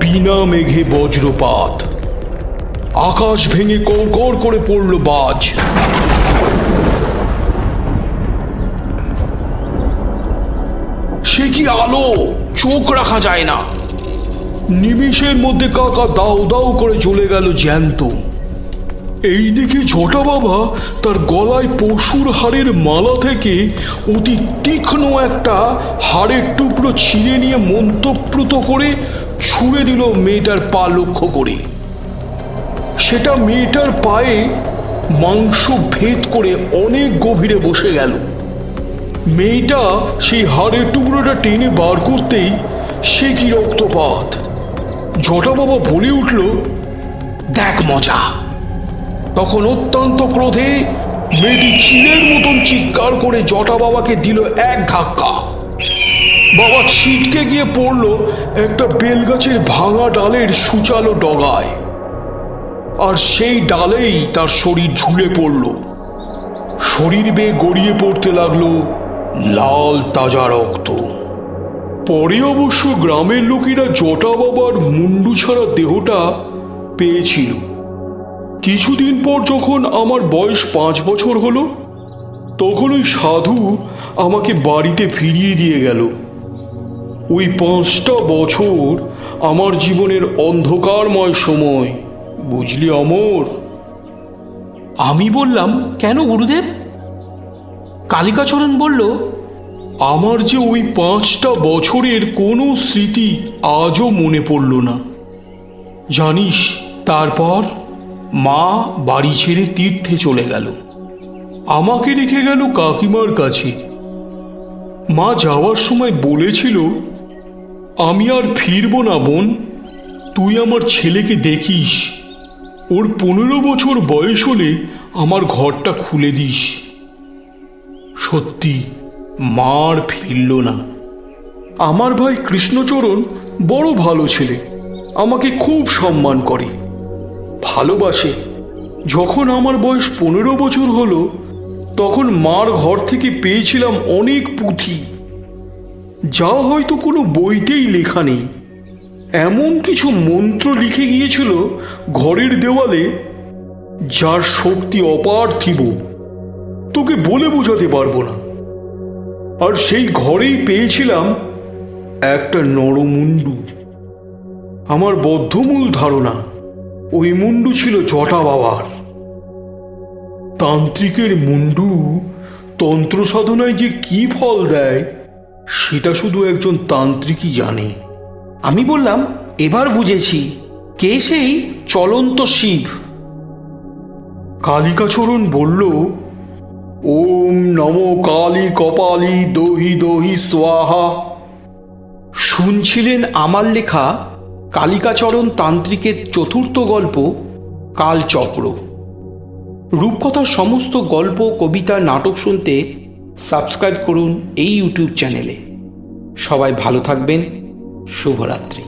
বিনা মেঘে বজ্রপাত। আকাশ ভেঙে কড়কড় করে পড়ল বাজ। সে কি আলো, চোখ রাখা যায় না। নিমিষের মধ্যে কাকা দাউ দাউ করে চলে গেল জ্যান্ত। এই দিকে জটা বাবা তার গলায় পশুর হাড়ের মালা থেকে অতি তীক্ষ্ণ একটা হাড়ের টুকরো ছিঁড়ে নিয়ে মন্তপ্রুত করে ছুঁড়ে দিল মেয়েটার পা লক্ষ্য করে। সেটা মেয়েটার পায়ে মাংস ভেদ করে অনেক গভীরে বসে গেল। মেয়েটা সেই হাড়ের টুকরোটা টেনে বার করতেই সে কি রক্তপাত! জটা বাবা বলে উঠল, দেখ মজা! তখন অত্যন্ত ক্রোধে মেয়েটি চিলের মতন চিৎকার করে জটা বাবাকে দিল এক ধাক্কা। বাবা ছিটকে গিয়ে পড়ল একটা বেলগাছের ভাঙা ডালের সূচালো ডগায়। আর সেই ডালেই তার শরীর ঝুলে পড়ল। শরীর বেয়ে গড়িয়ে পড়তে লাগলো লাল তাজা রক্ত। পরে অবশ্য গ্রামের লোকেরা জটা বাবার মুন্ডু ছাড়া দেহটা পেয়েছিল। কিছুদিন পর যখন আমার বয়স 5 বছর হলো, তখন ওই সাধু আমাকে বাড়িতে ফিরিয়ে দিয়ে গেল। ওই 5টা বছর আমার জীবনের অন্ধকারময় সময়, বুঝলি অমর? আমি বললাম, কেন গুরুদেব? কালিকাচরণ বলল, আমার যে ওই 5টা বছরের কোনো স্মৃতি আজও মনে পড়ল না। জানিস, তারপর মা বাড়ি ছেড়ে তীর্থে চলে গেল। আমাকে রেখে গেল কাকিমার কাছে। মা যাওয়ার সময় বলেছিল, আমি আর ফিরবো না বোন, তুই আমার ছেলেকে দেখিস, ওর 15 বছর বয়স হলে আমার ঘরটা খুলে দিস। সত্যি মা আর ফিরল না। আমার ভাই কৃষ্ণচরণ বড় ভালো ছেলে, আমাকে খুব সম্মান করে, ভালোবাসে। যখন আমার বয়স 15 বছর হলো, তখন মার ঘর থেকে পেয়েছিলাম অনেক পুঁথি, যা হয়তো কোনো বইতেই লেখা নেই। এমন কিছু মন্ত্র লিখে গিয়েছিল ঘরের দেওয়ালে, যার শক্তি অপার্থিব, তোকে বলে বোঝাতে পারবো না। আর সেই ঘরেই পেয়েছিলাম একটা নরমুন্ডু। আমার বদ্ধমূল ধারণা ওই মুন্ডু ছিল জটা বাবার। তান্ত্রিকের মুন্ডু তন্ত্র সাধনায় যে কি ফল দেয়, সেটা শুধু একজন তান্ত্রিকই জানে। আমি বললাম, এবার বুঝেছি, কে সেই চলন্ত শিব। কালিকাচরণ বলল, ওম নমো কালী কপালী দহি দহি স্বাহা। শুনছিলেন আমার লেখা কালিকাচরণ তান্ত্রিকের চতুর্থ গল্প কালচক্র। রূপকথার সমস্ত গল্প, কবিতা, নাটক শুনতে সাবস্ক্রাইব করুন এই ইউটিউব চ্যানেলে। সবাই ভালো থাকবেন। শুভরাত্রি।